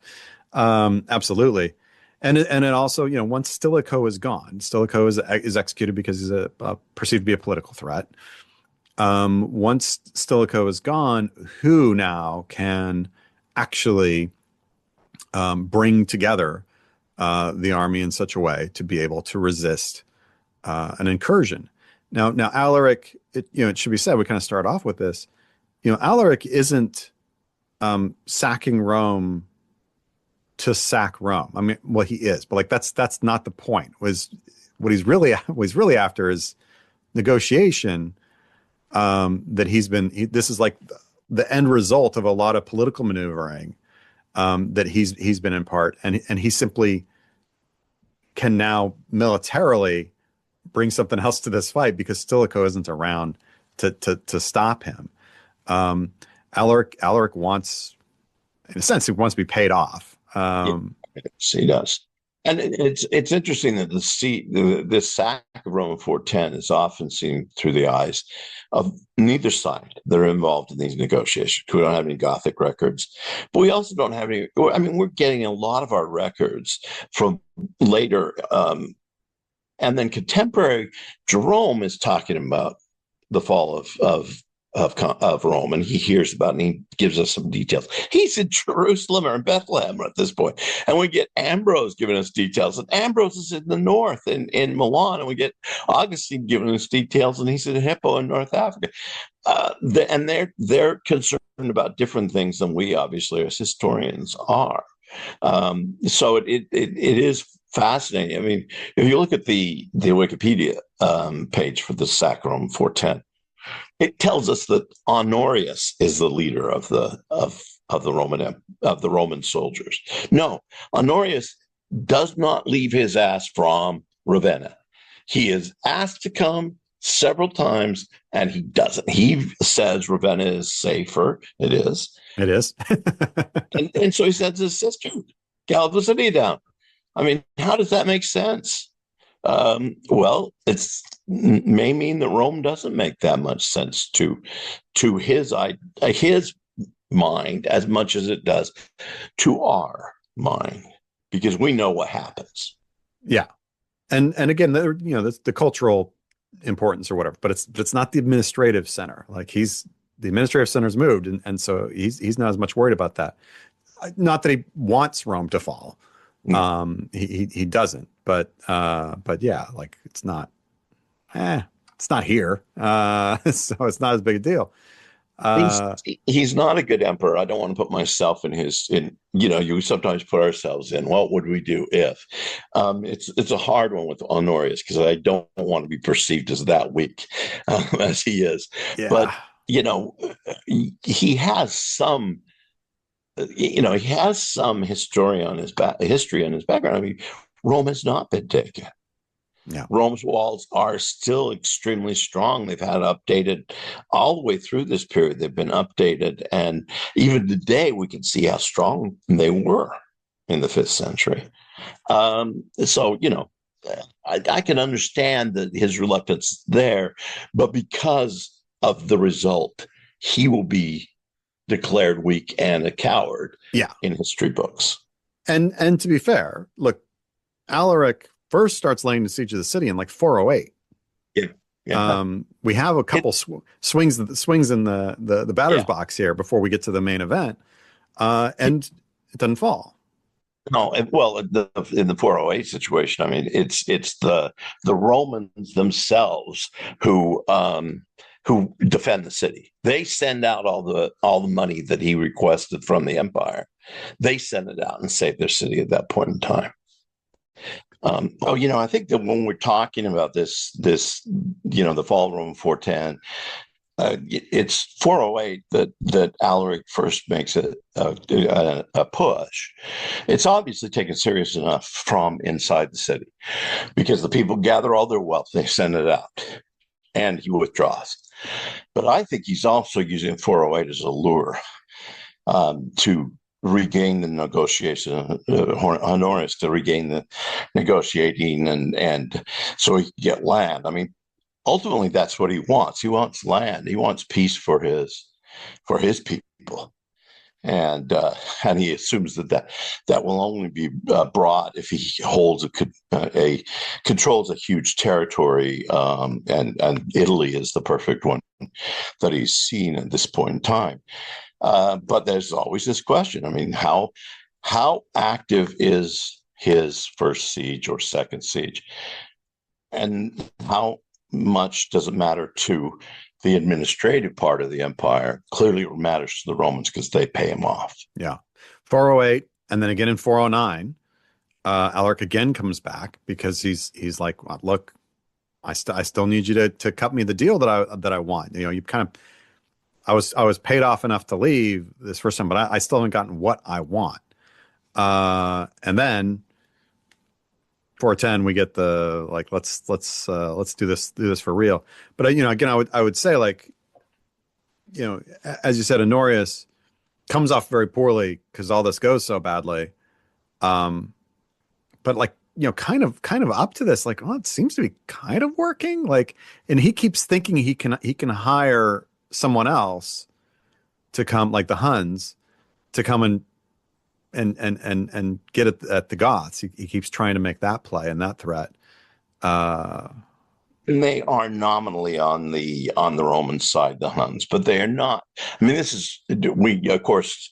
Absolutely. And it also, once Stilicho is gone, Stilicho is executed because he's perceived to be a political threat. Once Stilicho is gone, who now can actually bring together the army in such a way to be able to resist an incursion? Now Alaric, it should be said, we kind of start off with this. Alaric isn't sacking Rome to sack Rome. I mean, well, he is, but that's not the point. What he's really after is negotiation. This is like the end result of a lot of political maneuvering that he's been in part, and he simply can now militarily bring something else to this fight because Stilicho isn't around to stop him. Alaric wants, in a sense, he wants to be paid off. He does. And it's interesting that this sack of Rome in 410 is often seen through the eyes of neither side that are involved in these negotiations. We don't have any Gothic records, but we also don't have any. I mean, we're getting a lot of our records from later, and then contemporary Jerome is talking about the fall of Rome, and he hears about it and he gives us some details. He's in Jerusalem or in Bethlehem at this point, and we get Ambrose giving us details, and Ambrose is in the north in Milan, and we get Augustine giving us details, and he's in Hippo in North Africa. And they're concerned about different things than we obviously as historians are. So it is fascinating. I mean, if you look at the Wikipedia page for the sack of Rome 410, it tells us that Honorius is the leader of the Roman soldiers. No, Honorius does not leave his ass from Ravenna. He is asked to come several times, and he doesn't. He says Ravenna is safer. It is. It is. and so he sends his sister, Galba down. I mean, how does that make sense? Well, it's may mean that Rome doesn't make that much sense to his mind as much as it does to our mind, because we know what happens. Yeah. And again, the cultural importance or whatever, but it's not the administrative center. Like the administrative center's moved, and so he's not as much worried about that. Not that he wants Rome to fall. He doesn't, but yeah, like it's not here. So it's not as big a deal. He's he's not a good emperor. I don't want to put myself you sometimes put ourselves in what would we do if. It's a hard one with Honorius because I don't want to be perceived as that weak as he is. Yeah. But he has some he has some history on his background. I mean, Rome has not been taken. Yeah. Rome's walls are still extremely strong. They've had updated all the way through this period. They've been updated. And even today, we can see how strong they were in the 5th century. So, I can understand his reluctance there, but because of the result, he will be declared weak and a coward in history books. And to be fair, look, Alaric first starts laying the siege of the city in like 408. Yeah. We have a couple swings in the batter's box here before we get to the main event, and it doesn't fall. No, well, in the 408 situation, I mean, it's the Romans themselves who defend the city. They send out all the money that he requested from the empire. They send it out and save their city at that point in time. I think that when we're talking about this, the fall of Rome 410, it's 408 that Alaric first makes a push. It's obviously taken serious enough from inside the city because the people gather all their wealth, they send it out, and he withdraws. But I think he's also using 408 as a lure to regain the negotiation, Honorius to regain the negotiating, and so he can get land. I mean, ultimately, that's what he wants. He wants land. He wants peace for his people, and he assumes that will only be brought if he holds controls a huge territory, and Italy is the perfect one that he's seen at this point in time. But there's always this question. I mean, how active is his first siege or second siege? And how much does it matter to the administrative part of the empire? Clearly, it matters to the Romans because they pay him off. Yeah. 408, and then again in 409, Alaric again comes back because he's like, well, look, I still need you to cut me the deal that I want. You kind of, I was paid off enough to leave this first time, but I still haven't gotten what I want. And then 410, we get the like let's do this for real. But again, I would say, like, as you said, Honorius comes off very poorly because all this goes so badly. But like, kind of up to this, like, oh, it seems to be kind of working. Like, and he keeps thinking he can hire someone else to come, like the Huns, to come and get at the Goths. He keeps trying to make that play and that threat. And they are nominally on the Roman side, the Huns, but they are not. I mean, of course,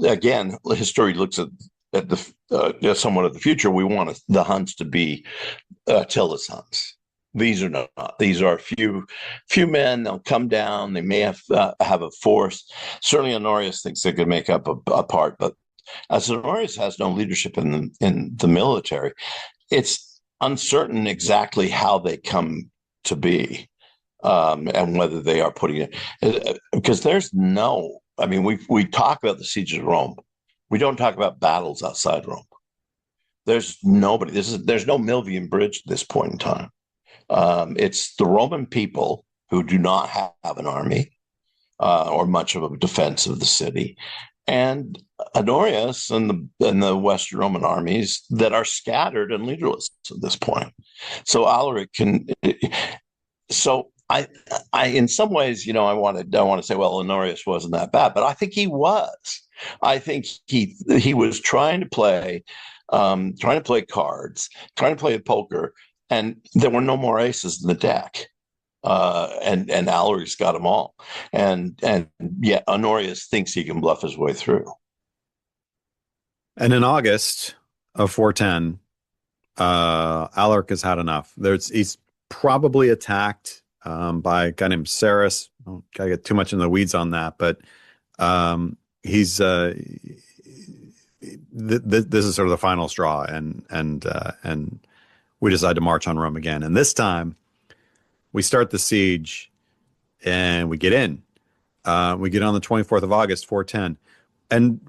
again, history looks at the somewhat of the future. We want the Huns to be Attila's Huns. These are not. These are few men. They'll come down. They may have a force. Certainly, Honorius thinks they could make up a part, but as Honorius has no leadership in the military, it's uncertain exactly how they come to be, and whether they are putting it, because there's no. I mean, we talk about the siege of Rome. We don't talk about battles outside Rome. There's nobody. There's no Milvian Bridge at this point in time. It's the Roman people who do not have an army or much of a defense of the city, and Honorius and the Western Roman armies that are scattered and leaderless at this point. So Alaric can. So I in some ways, I want to say, well, Honorius wasn't that bad, but I think he was. I think he was trying to play cards, trying to play poker, and there were no more aces in the deck. And Alaric's got them all, and yet Honorius thinks he can bluff his way through. And in August of 410, Alaric has had enough. He's probably attacked by a guy named Sarus. I don't gotta get too much in the weeds on that, but he's this is sort of the final straw, and we decide to march on Rome again. And this time, we start the siege, and we get in. We get on the 24th of August, 410, and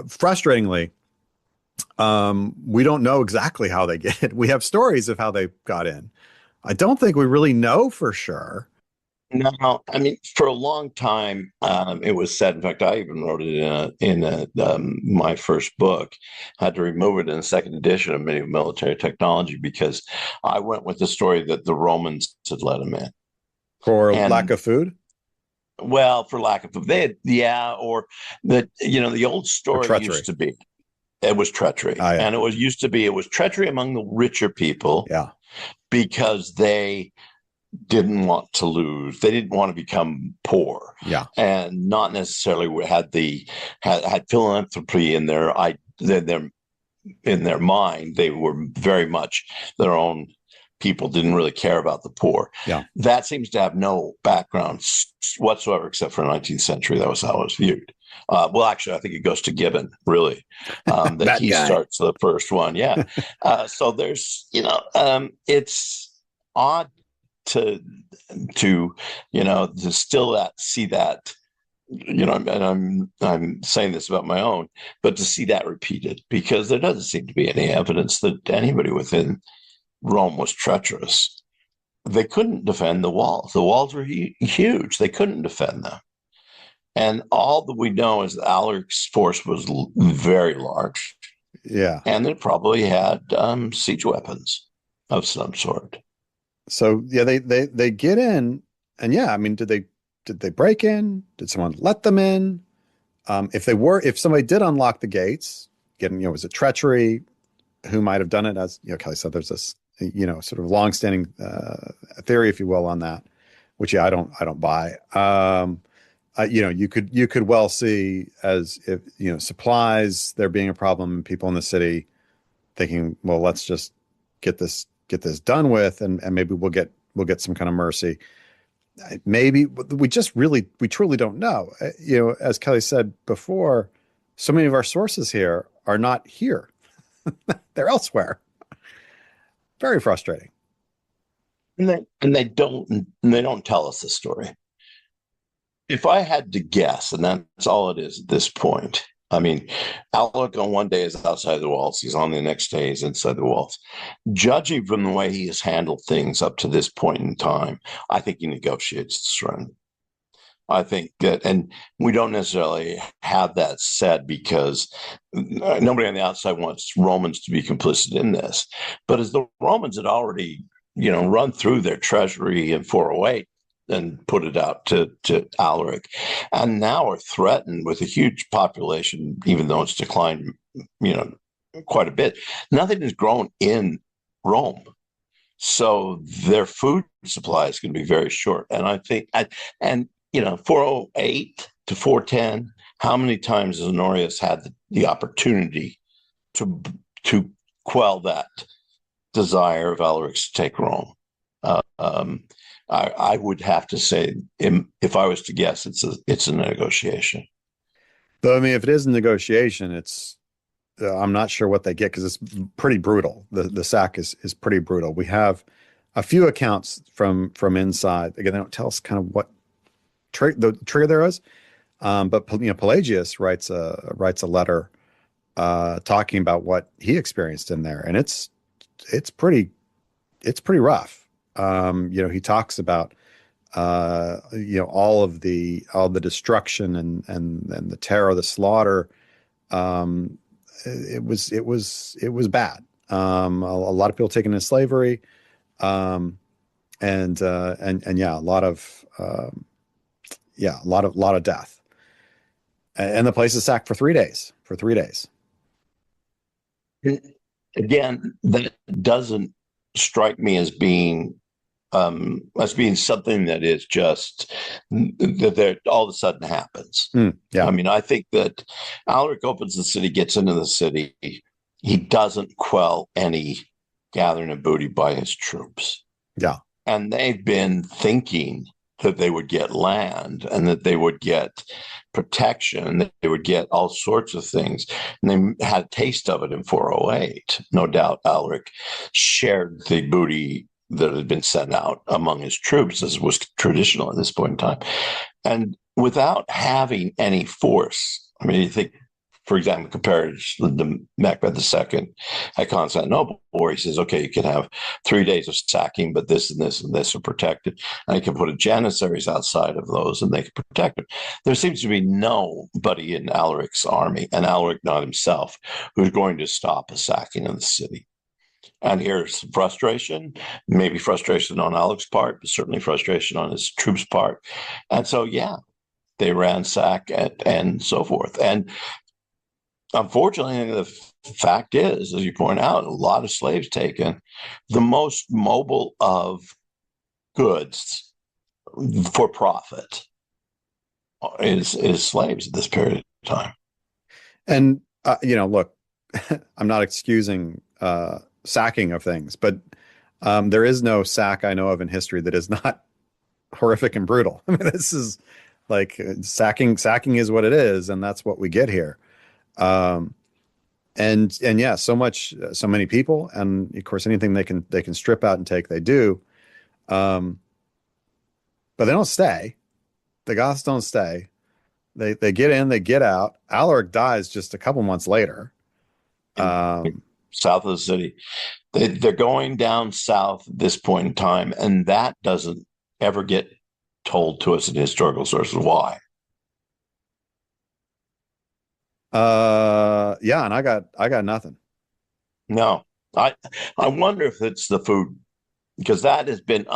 frustratingly, we don't know exactly how they get it. We have stories of how they got in. I don't think we really know for sure. No, I mean, for a long time, it was said. In fact, I even wrote it in my first book. Had to remove it in the second edition of Military Technology because I went with the story that the Romans had let them in. For lack And of food well, for lack of they had, yeah, or that the old or story treachery? used to be it was treachery, Oh, yeah. and it was treachery among the richer people Yeah. because they didn't want to lose. They didn't want to become poor. Yeah. And not necessarily had philanthropy in their mind. They were very much their own people, didn't really care about the poor. Yeah. That seems to have no background whatsoever, except for the 19th century. That was how it was viewed. Well, actually, I think it goes to Gibbon, really, that he guy. starts the first one. Yeah. So there's, it's odd to still see that, and I'm saying this about my own, but to see that repeated, because there doesn't seem to be any evidence that anybody within Rome was treacherous. They couldn't defend the walls. The walls were huge. They couldn't defend them. And all that we know is that Alaric's force was very large. Yeah. And it probably had siege weapons of some sort. So yeah, they get in, and yeah, I mean, did they break in? Did someone let them in? If somebody did unlock the gates, was it treachery? Who might have done it? As Kelly said, there's this sort of longstanding theory, if you will, on that, which I don't buy. You could well see as if supplies there being a problem, and people in the city thinking, well, let's just get this done with, and maybe we'll get some kind of mercy. Maybe we truly don't know. As Kelly said before, so many of our sources here are not here. They're elsewhere. Very frustrating. And they don't tell us the story. If I had to guess, and that's all it is at this point, I mean, Alaric on one day is outside the walls. He's on the next day, he's inside the walls. Judging from the way he has handled things up to this point in time, I think he negotiates the surrender. I think that, and we don't necessarily have that said because nobody on the outside wants Romans to be complicit in this. But as the Romans had already, run through their treasury in 408 and put it out to Alaric, and now are threatened with a huge population, even though it's declined, quite a bit. Nothing has grown in Rome. So their food supply is going to be very short. And I think, 408 to 410, how many times has Honorius had the opportunity to quell that desire of Alaric's to take Rome? I would have to say, if I was to guess, it's a negotiation. Though, I mean, if it is a negotiation, I'm not sure what they get because it's pretty brutal. The sack is pretty brutal. We have a few accounts from inside. Again, they don't tell us kind of what the trigger there is. But Pelagius writes a letter talking about what he experienced in there, and it's pretty rough. He talks about all the destruction and the terror, the slaughter. It was bad. A lot of people taken into slavery, um, and yeah, a lot of death. And the place is sacked for 3 days. For 3 days. Again, that doesn't strike me as being something that is just that there all of a sudden happens. Yeah, I mean, I think that Alaric opens the city, gets into the city. He doesn't quell any gathering of booty by his troops. yeah. And they've been thinking that they would get land and that they would get protection, that they would get all sorts of things. And they had a taste of it in 408. No doubt Alaric shared the booty that had been sent out among his troops, as was traditional at this point in time. And without having any force, I mean, you think, for example, compared to Macbeth II at Constantinople, where he says, okay, you can have 3 days of sacking, but this and this and this are protected. And you can put a janissaries outside of those and they can protect it. There seems to be nobody in Alaric's army, and Alaric not himself, who's going to stop a sacking of the city. And here's frustration, maybe frustration on Alaric's part, but certainly frustration on his troops' part. And so, yeah, they ransack and so forth. And unfortunately, the fact is, as you point out, a lot of slaves taken. The most mobile of goods for profit is slaves at this period of time. And look, I'm not excusing sacking of things, but there is no sack I know of in history that is not horrific and brutal. I mean, this is like sacking is what it is, and that's what we get here. And yeah, so many people, and of course anything they can strip out and take, they do. But they don't stay. The Goths don't stay. They get in, they get out. Alaric dies just a couple months later. South of the city. They're going down south at this point in time, and that doesn't ever get told to us in historical sources. Why? Yeah, and I got nothing. No. I wonder if it's the food, because that has been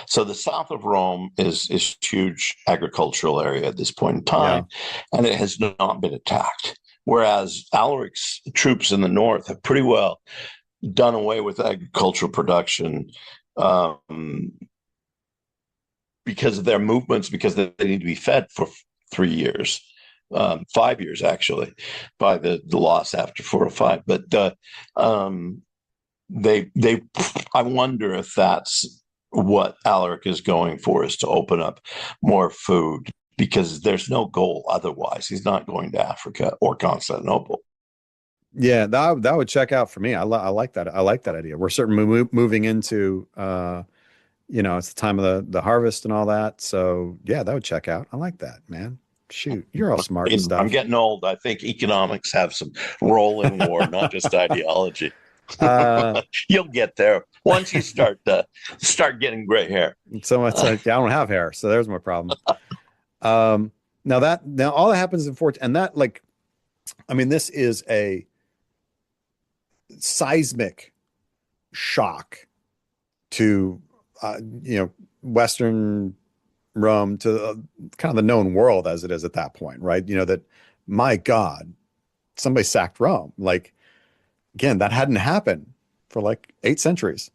so the south of Rome is huge agricultural area at this point in time, and it has not been attacked. Whereas Alaric's troops in the north have pretty well done away with agricultural production because of their movements, because they need to be fed for 3 years. 5 years actually, by the loss after 405. But I wonder if that's what Alaric is going for, is to open up more food, because there's no goal otherwise. He's not going to Africa or Constantinople. Yeah, that would check out for me. I like that. I like that idea. We're certainly moving into it's the time of the harvest and all that. So yeah, that would check out. I like that, man. Shoot, you're all smart and stuff. I'm getting old. I think economics have some role in war, not just ideology. You'll get there once you start getting gray hair. So much. I don't have hair, so there's my problem. Now all that happens in 14, and that, like, I mean, this is a seismic shock to Western Rome, to kind of the known world as it is at that point, right? That, my God, somebody sacked Rome. Like, again, that hadn't happened for like 8 centuries.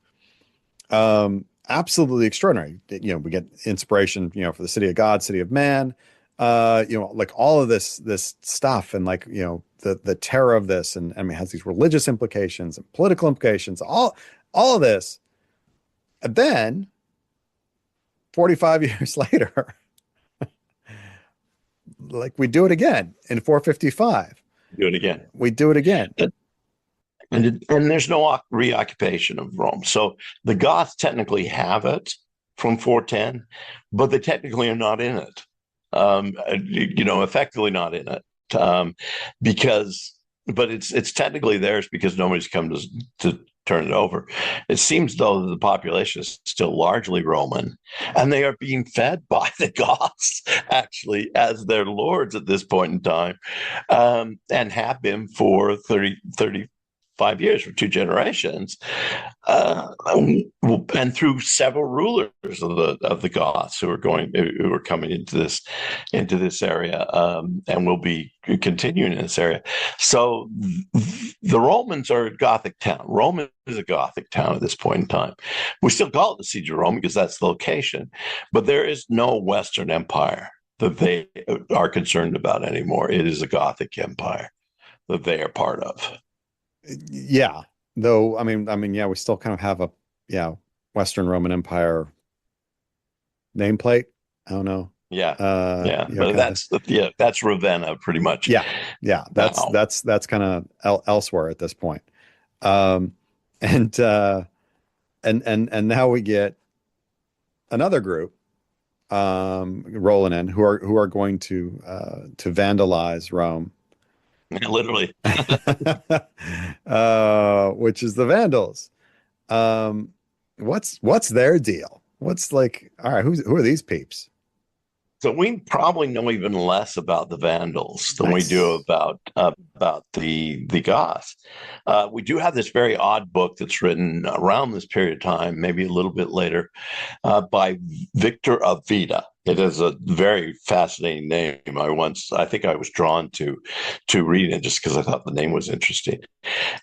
Absolutely extraordinary. We get inspiration, for the city of God, city of man, like all of this stuff, and like, the terror of this, and I mean, it has these religious implications and political implications, all of this. And then 45 years later, like, we do it again in 455. Do it again. We do it again. And there's no reoccupation of Rome. So the Goths technically have it from 410, but they technically are not in it. Effectively not in it. But it's technically theirs because nobody's come to turn it over. It seems though the population is still largely Roman, and they are being fed by the Goths actually as their lords at this point in time, and have been for 35 years, for 2 generations, and through several rulers of the Goths who are coming into this area, and will be continuing in this area. So the Romans are a Gothic town. Rome is a Gothic town at this point in time. We still call it the Siege of Rome because that's the location, but there is no Western Empire that they are concerned about anymore. It is a Gothic empire that they are part of. Yeah. Though, yeah, we still kind of have Western Roman Empire nameplate. I don't know. Yeah. But that's Ravenna pretty much. Yeah. That's kind of elsewhere at this point. And now we get another group rolling in who are going to vandalize Rome. Literally. Which is the Vandals. What's their deal? What's like, all right, who are these peeps? So we probably know even less about the Vandals than we do about the Goths. We do have this very odd book that's written around this period of time, maybe a little bit later, by Victor of Vida. It is a very fascinating name. I think I was drawn to read it just because I thought the name was interesting.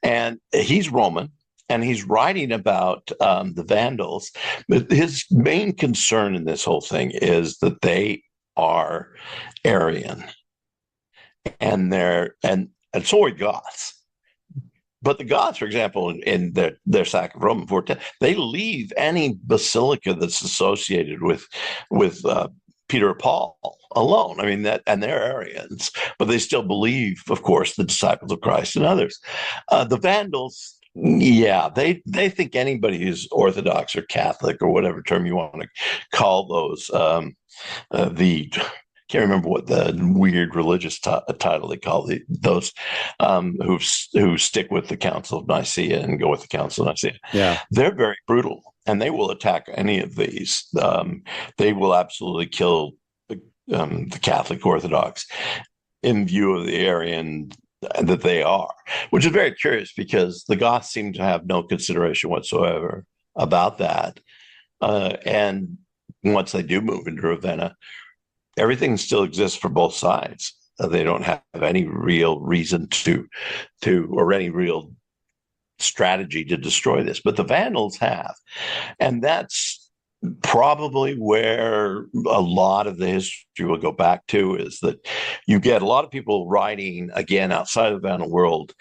And he's Roman, and he's writing about the Vandals. But his main concern in this whole thing is that they are Arian, and so are Goths. But the Goths, for example, in their sack of Rome in 410, they leave any basilica that's associated with Peter or Paul alone. I mean, and they're Arians, but they still believe, of course, the disciples of Christ and others. The Vandals, yeah, they think anybody who's Orthodox or Catholic or whatever term you want to call those, can't remember what the weird religious title they call those who stick with the Council of Nicaea and go with the Council of Nicaea. Yeah, they're very brutal, and they will attack any of these. They will absolutely kill the Catholic Orthodox in view of the Arian that they are, which is very curious because the Goths seem to have no consideration whatsoever about that. And once they do move into Ravenna, everything still exists for both sides. They don't have any real reason or any real strategy to destroy this, but the Vandals have. And that's probably where a lot of the history will go back to, is that you get a lot of people writing, again, outside of the Vandal world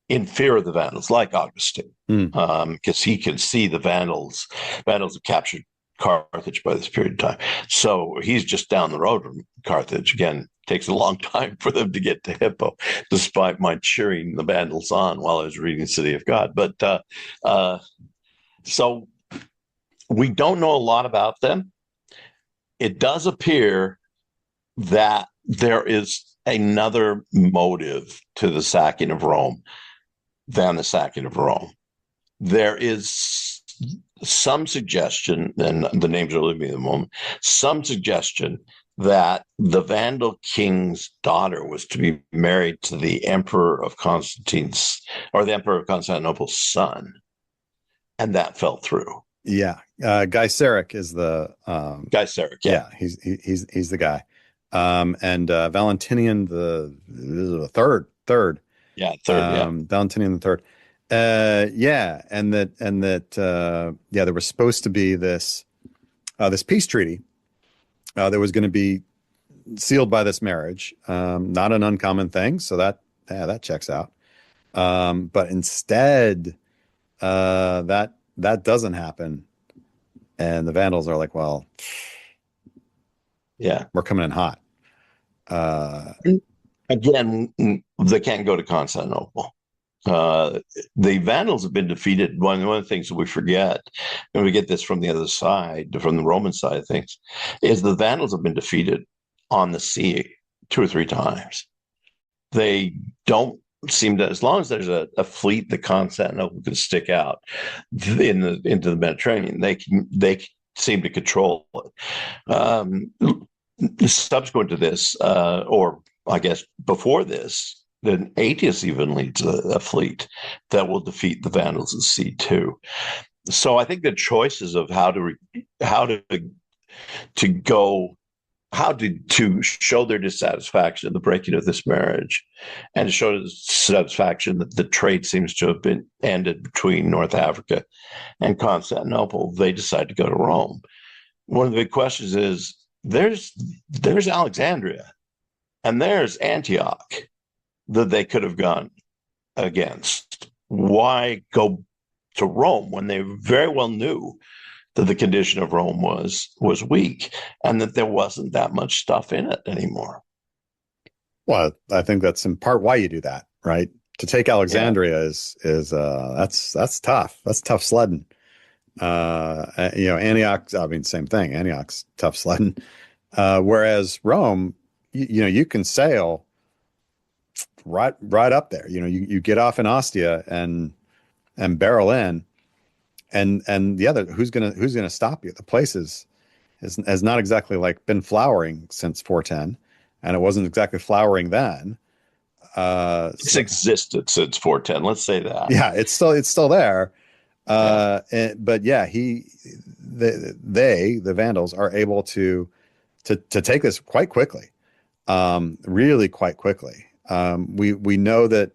in fear of the Vandals, like Augustine, because he can see the Vandals have captured Carthage by this period of time. So he's just down the road from Carthage. Again, takes a long time for them to get to Hippo, despite my cheering the Vandals on while I was reading City of God. But so we don't know a lot about them. It does appear that there is another motive to the sacking of Rome than the sacking of Rome. There is some suggestion, and the names are leaving me at the moment, some suggestion that the Vandal king's daughter was to be married to the Emperor of Constantine's, or the Emperor of Constantinople's son, and that fell through. Yeah, Gaiseric is the Guy Sarek. Yeah, he's the guy, and Valentinian the third. Yeah, third. Valentinian the third. And that there was supposed to be this peace treaty that was going to be sealed by this marriage. Not an uncommon thing, so that checks out. But instead, that doesn't happen, and the Vandals are like, well, yeah, we're coming in hot. Again, they can't go to Constantinople. The Vandals have been defeated. One of the things that we forget, and we get this from the other side, from the Roman side of things, is the Vandals have been defeated on the sea 2 or 3 times. They don't seem to, as long as there's a fleet that Constantinople can stick out into the Mediterranean, they seem to control it. Subsequent to this, or I guess before this, then Aetius even leads a fleet that will defeat the Vandals at sea too. So I think the choices of how to go to show their dissatisfaction in the breaking of this marriage, and to show dissatisfaction that the trade seems to have been ended between North Africa and Constantinople, they decide to go to Rome. One of the big questions is there's Alexandria and there's Antioch that they could have gone against. Why go to Rome when they very well knew that the condition of Rome was weak and that there wasn't that much stuff in it anymore? Well, I think that's in part why you do that, right? To take Alexandria is that's tough. That's tough sledding. Antioch, I mean, same thing. Antioch's tough sledding. Whereas Rome, you can sail right up there. You get off in Ostia and barrel in, and the other, who's gonna stop you? The place has not exactly like been flowering since 410, and it wasn't exactly flowering then. It's existed since 410. Let's say that. Yeah, it's still there. But yeah, the Vandals are able to take this quite quickly, really quite quickly. We know that,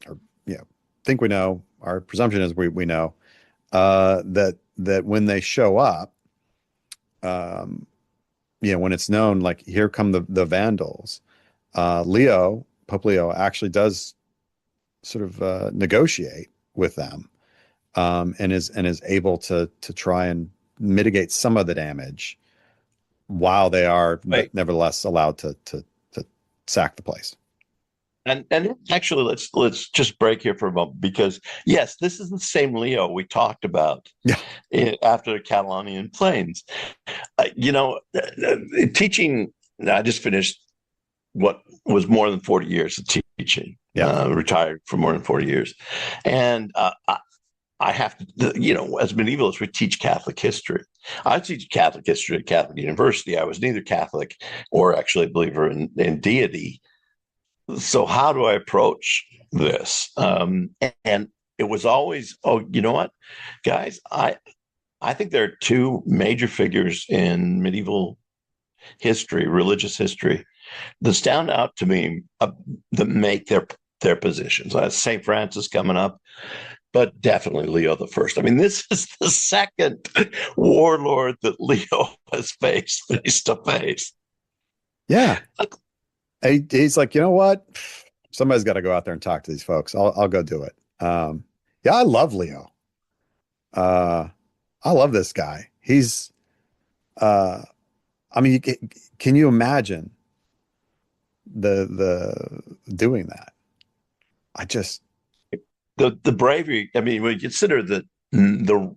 or think we know. Our presumption is we know that when they show up, when it's known, like, here come the Vandals, Pope Leo actually does sort of negotiate with them, and is able to try and mitigate some of the damage while they are nevertheless allowed to sack the place. And actually, let's just break here for a moment, because yes, this is the same Leo we talked about after the Catalonian Plains. Teaching. I just finished what was more than 40 years of teaching. Retired for more than 40 years, and I have to, as medievalists, we teach Catholic history. I teach Catholic history at Catholic University. I was neither Catholic or actually a believer in deity. So how do I approach this? And it was always, you know what, guys, I think there are two major figures in medieval history, religious history, that stand out to me, that make their positions. St. Francis coming up, but definitely Leo the First. I mean, this is the second warlord that Leo has faced face to face. Yeah. He's like, you know what? Somebody's got to go out there and talk to these folks. I'll go do it. I love Leo. I love this guy. He's, I mean, can you imagine the doing that? The bravery. I mean, when you consider that the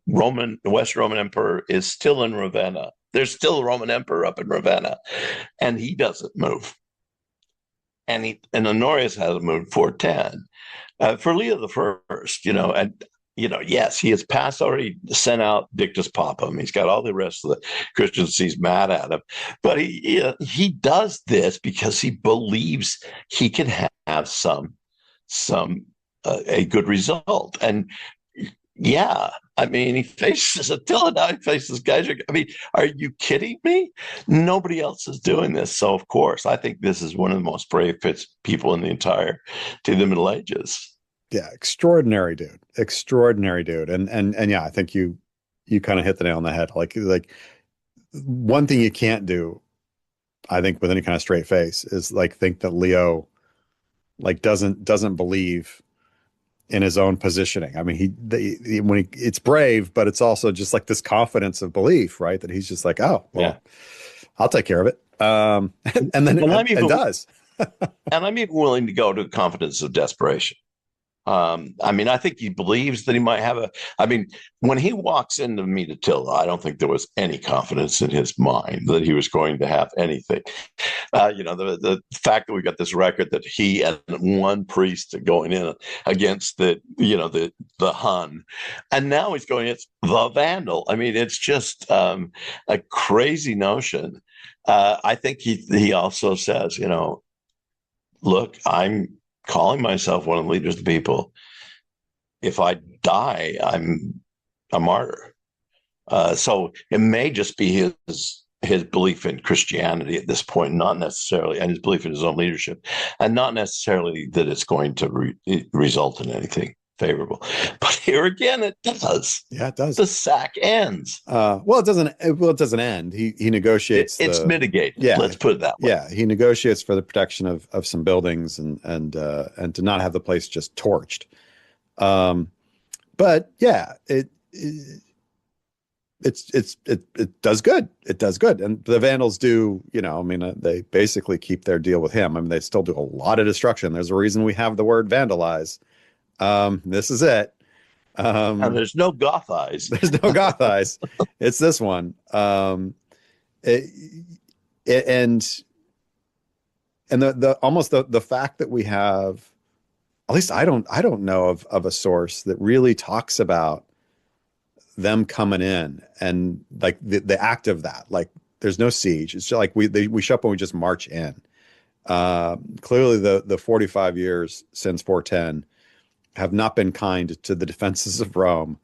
West Roman Emperor is still in Ravenna, there's still a Roman Emperor up in Ravenna, and he doesn't move. And Honorius hasn't moved 410. For Leo the First, yes, he has already sent out Dictus Papam. He's got all the rest of the Christians he's mad at him, but he does this because he believes he can have a good result. And I mean, he faces Attila now. He faces guys. I mean, are you kidding me? Nobody else is doing this. So, of course, I think this is one of the most brave people in the Middle Ages. Yeah, extraordinary dude. And yeah, I think you kind of hit the nail on the head. Like one thing you can't do, I think, with any kind of straight face is like think that Leo like doesn't believe in his own positioning. I mean, it's brave, but it's also just like this confidence of belief, right? That he's just like, oh, well, I'll take care of it. And then it does. And I'm even willing to go to confidence of desperation. I mean, I think he believes that he might have I mean, when he walks into meet Attila, I don't think there was any confidence in his mind that he was going to have anything. The fact that we got this record that he and one priest going in against the Hun, and now he's going against the Vandal. I mean, it's just a crazy notion. I think he also says, look, I'm calling myself one of the leaders of the people. If I die, I'm a martyr. So it may just be his belief in Christianity at this point, not necessarily, and his belief in his own leadership, and not necessarily that it's going to result in anything favorable. But here again, it does. Yeah, it does. The sack ends. It doesn't. Well, it doesn't end. He negotiates. It's mitigated. Yeah, let's put it that way. Yeah, he negotiates for the protection of some buildings and to not have the place just torched. But yeah, it does good. It does good, and the Vandals do. They basically keep their deal with him. I mean, they still do a lot of destruction. There's a reason we have the word vandalize. This is it. And there's no Goth eyes. There's no Goth eyes. It's this one. And the almost the fact that we have, at least I don't know of a source that really talks about them coming in and like the act of that. Like there's no siege. It's just like we show up and we just march in. Clearly the 45 years since 410 have not been kind to the defenses of Rome.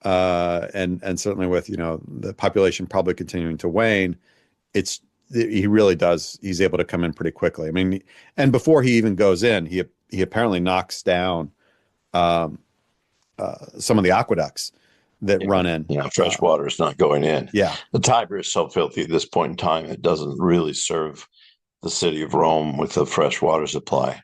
And certainly with, the population probably continuing to wane, he really does. He's able to come in pretty quickly. I mean, and before he even goes in, he apparently knocks down some of the aqueducts that run in. Fresh water is not going in. Yeah. The Tiber is so filthy at this point in time, it doesn't really serve the city of Rome with a fresh water supply.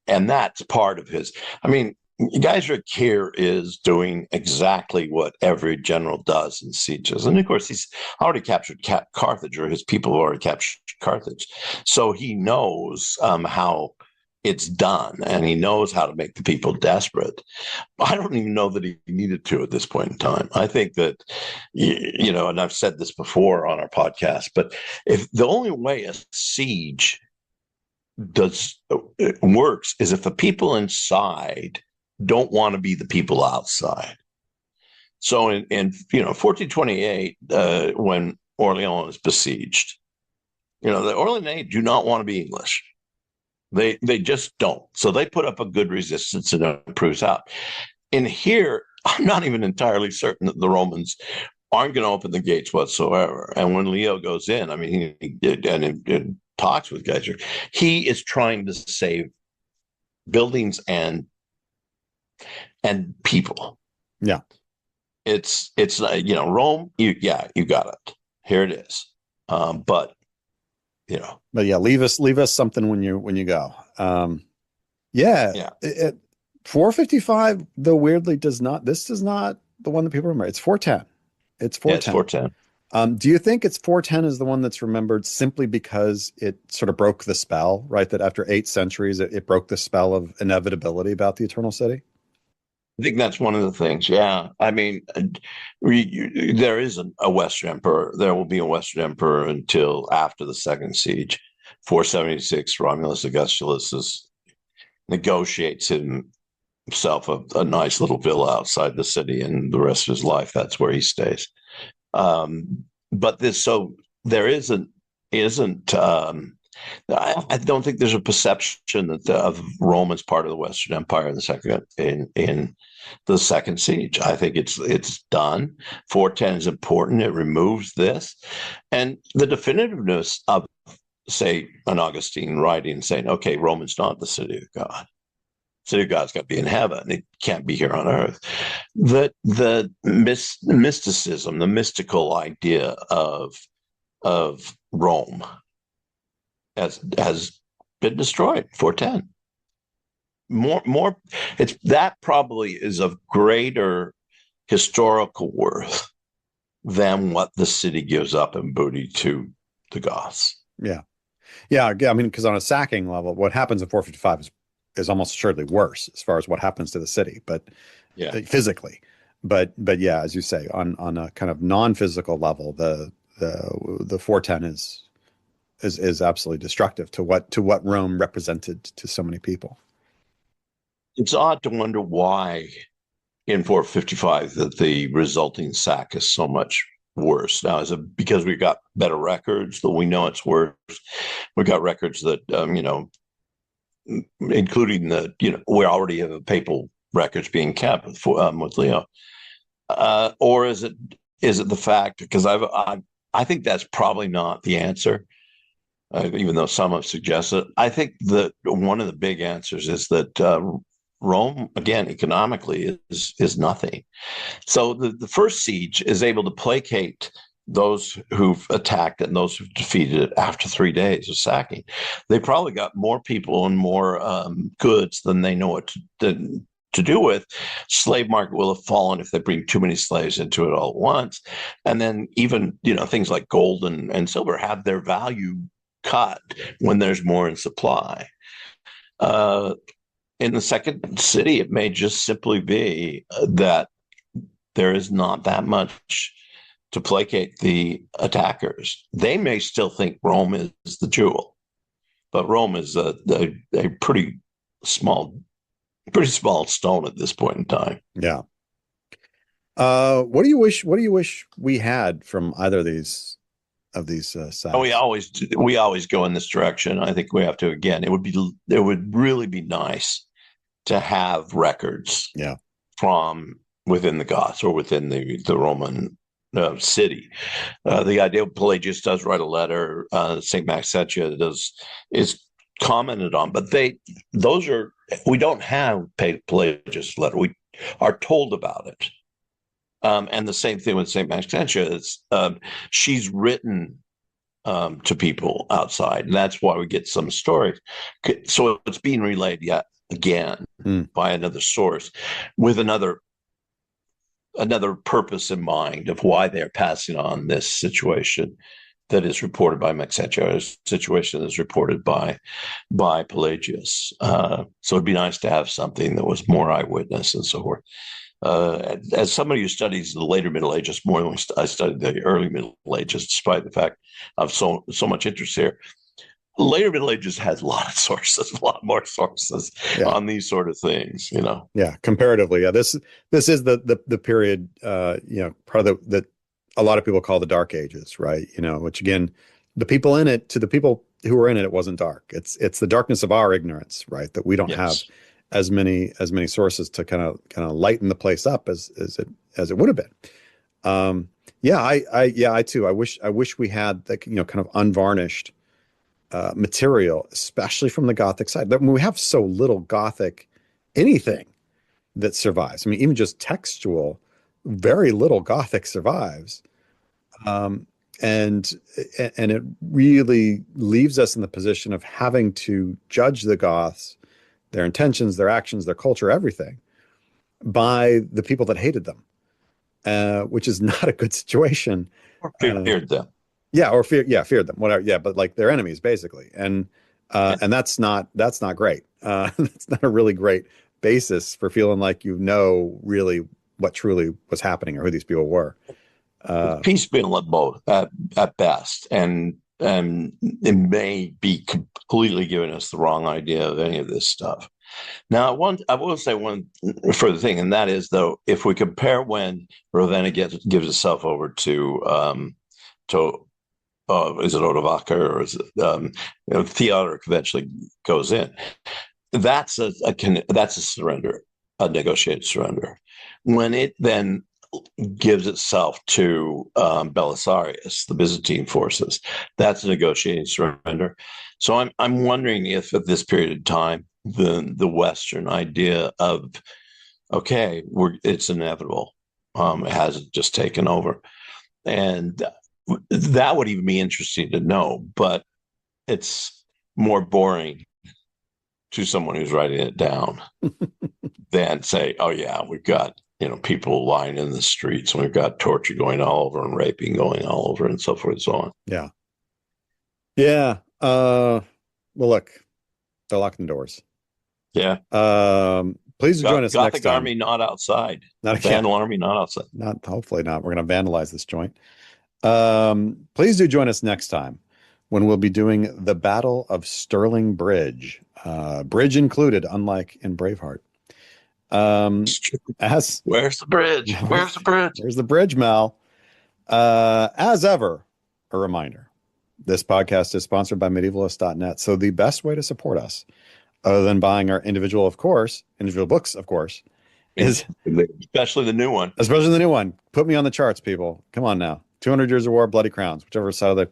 And that's part of his. I mean, Geyser here is doing exactly what every general does in sieges. And of course, he's already captured Carthage, or his people have already captured Carthage. So he knows how it's done, and he knows how to make the people desperate. I don't even know that he needed to at this point in time. I think that, and I've said this before on our podcast, but if the only way a siege works is if the people inside don't want to be the people outside. So in 1428, when Orleans is besieged, the Orleanais do not want to be English. They just don't. So they put up a good resistance and it proves out. In here, I'm not even entirely certain that the Romans aren't going to open the gates whatsoever. And when Leo goes in, I mean, he talks with Geyser, he is trying to save buildings and people. Yeah. It's Rome, you got it. Here it is. But yeah, leave us something when you go. 455 though weirdly does not the one that people remember. It's 410. It's 410. Yeah, it's 410. Do you think it's 410 is the one that's remembered simply because it sort of broke the spell, right? That after 8 centuries, it broke the spell of inevitability about the Eternal City? I think that's one of the things. Yeah. I mean, there is a Western Emperor. There will be a Western Emperor until after the Second Siege. 476, Romulus Augustulus negotiates himself a nice little villa outside the city, and the rest of his life, that's where he stays. But there isn't. I don't think there's a perception that of Rome as part of the Western Empire in the second siege. I think it's done. 410 is important. It removes this, and the definitiveness of, say, an Augustine writing saying, "Okay, Rome's not the city of God. City of God's got to be in heaven. It can't be here on earth." The mysticism, the mystical idea of Rome has been destroyed. 410. More. It's that probably is of greater historical worth than what the city gives up in booty to the Goths. Yeah. I mean, because on a sacking level, what happens in 455 is is almost assuredly worse as far as what happens to the city, but Yeah. physically. But yeah, as you say, on a kind of non-physical level, the 410 is absolutely destructive to what Rome represented to so many people. It's odd to wonder why in 455 that the resulting sack is so much worse. Now, is it because we got better records that we know it's worse? We got records that, including we already have papal records being kept with Leo. Or is it the fact, because I think that's probably not the answer, even though some have suggested it. I think that one of the big answers is that Rome, again, economically is nothing. So the first siege is able to placate those who've attacked it and those who've defeated it after 3 days of sacking. They probably got more people and more goods than they know what to do with. Slave market will have fallen if they bring too many slaves into it all at once. And then even, things like gold and silver have their value cut when there's more in supply. In the second city, it may just simply be that there is not that much to placate the attackers. They may still think Rome is the jewel, but Rome is a pretty small stone at this point in time. Yeah. What do you wish we had from either of these sacks? We always go in this direction. I think we have to again. It would really be nice to have records, from within the Goths or within the Roman city. The idea of Pelagius does write a letter. Saint Maxentia is commented on, but we don't have Pelagius' letter. We are told about it. And the same thing with St. Maxentia is she's written to people outside, and that's why we get some stories. So it's being relayed again by another source with another purpose in mind of why they're passing on this situation that is reported by Maxentia, a situation that is reported by Pelagius. So it'd be nice to have something that was more eyewitness and so forth. As somebody who studies the later Middle Ages more than I studied the early Middle Ages, despite the fact of so much interest here, later Middle Ages has a lot of sources, a lot more sources on these sort of things. Yeah, comparatively, this is the period, part of that a lot of people call the Dark Ages, right? Which again, the people in it, to the people who were in it, it wasn't dark. It's the darkness of our ignorance, right? That we don't have as many sources to kind of lighten the place up as it would have been. I too. I wish we had the kind of unvarnished material, especially from the Gothic side. But we have so little Gothic anything that survives. I mean, even just textual, very little Gothic survives. And it really leaves us in the position of having to judge the Goths, their intentions, their actions, their culture, everything, by the people that hated them, which is not a good situation. Or feared them. Yeah, or feared them, whatever. Yeah, but like they're enemies basically, and that's not great. That's not a really great basis for feeling like really what truly was happening or who these people were. Piecemeal at both at best, and it may be completely giving us the wrong idea of any of this stuff. Now, I will say one further thing, and that is, though, if we compare when Ravenna gives itself over to is it Odovacar or is it Theodoric eventually goes in? That's a surrender, a negotiated surrender. When it then gives itself to Belisarius, the Byzantine forces, that's a negotiated surrender. So I'm wondering if at this period of time the Western idea of it's inevitable, it hasn't just taken over, and that would even be interesting to know, but it's more boring to someone who's writing it down than say, oh yeah, we've got people lying in the streets and we've got torture going all over and raping going all over and so forth and so on. Yeah. Well, look, they're locking the doors. Yeah. Please join us next Gothic time. army not outside. Not Vandal army not outside. Not hopefully not. We're going to vandalize this joint. Please do join us next time when we'll be doing the Battle of Stirling Bridge. Bridge included, unlike in Braveheart. Where's the bridge? Where's the bridge? Where's the bridge, Mel? As ever, a reminder. This podcast is sponsored by medievalist.net. So the best way to support us, other than buying our individual books, of course, is especially the new one. Especially the new one. Put me on the charts, people. Come on now. 200 Years of War, Bloody Crowns, whichever side of the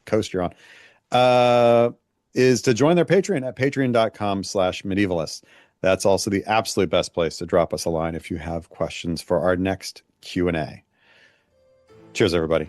coast you're on, is to join their Patreon at patreon.com/medievalist. That's also the absolute best place to drop us a line if you have questions for our next Q&A. Cheers, everybody.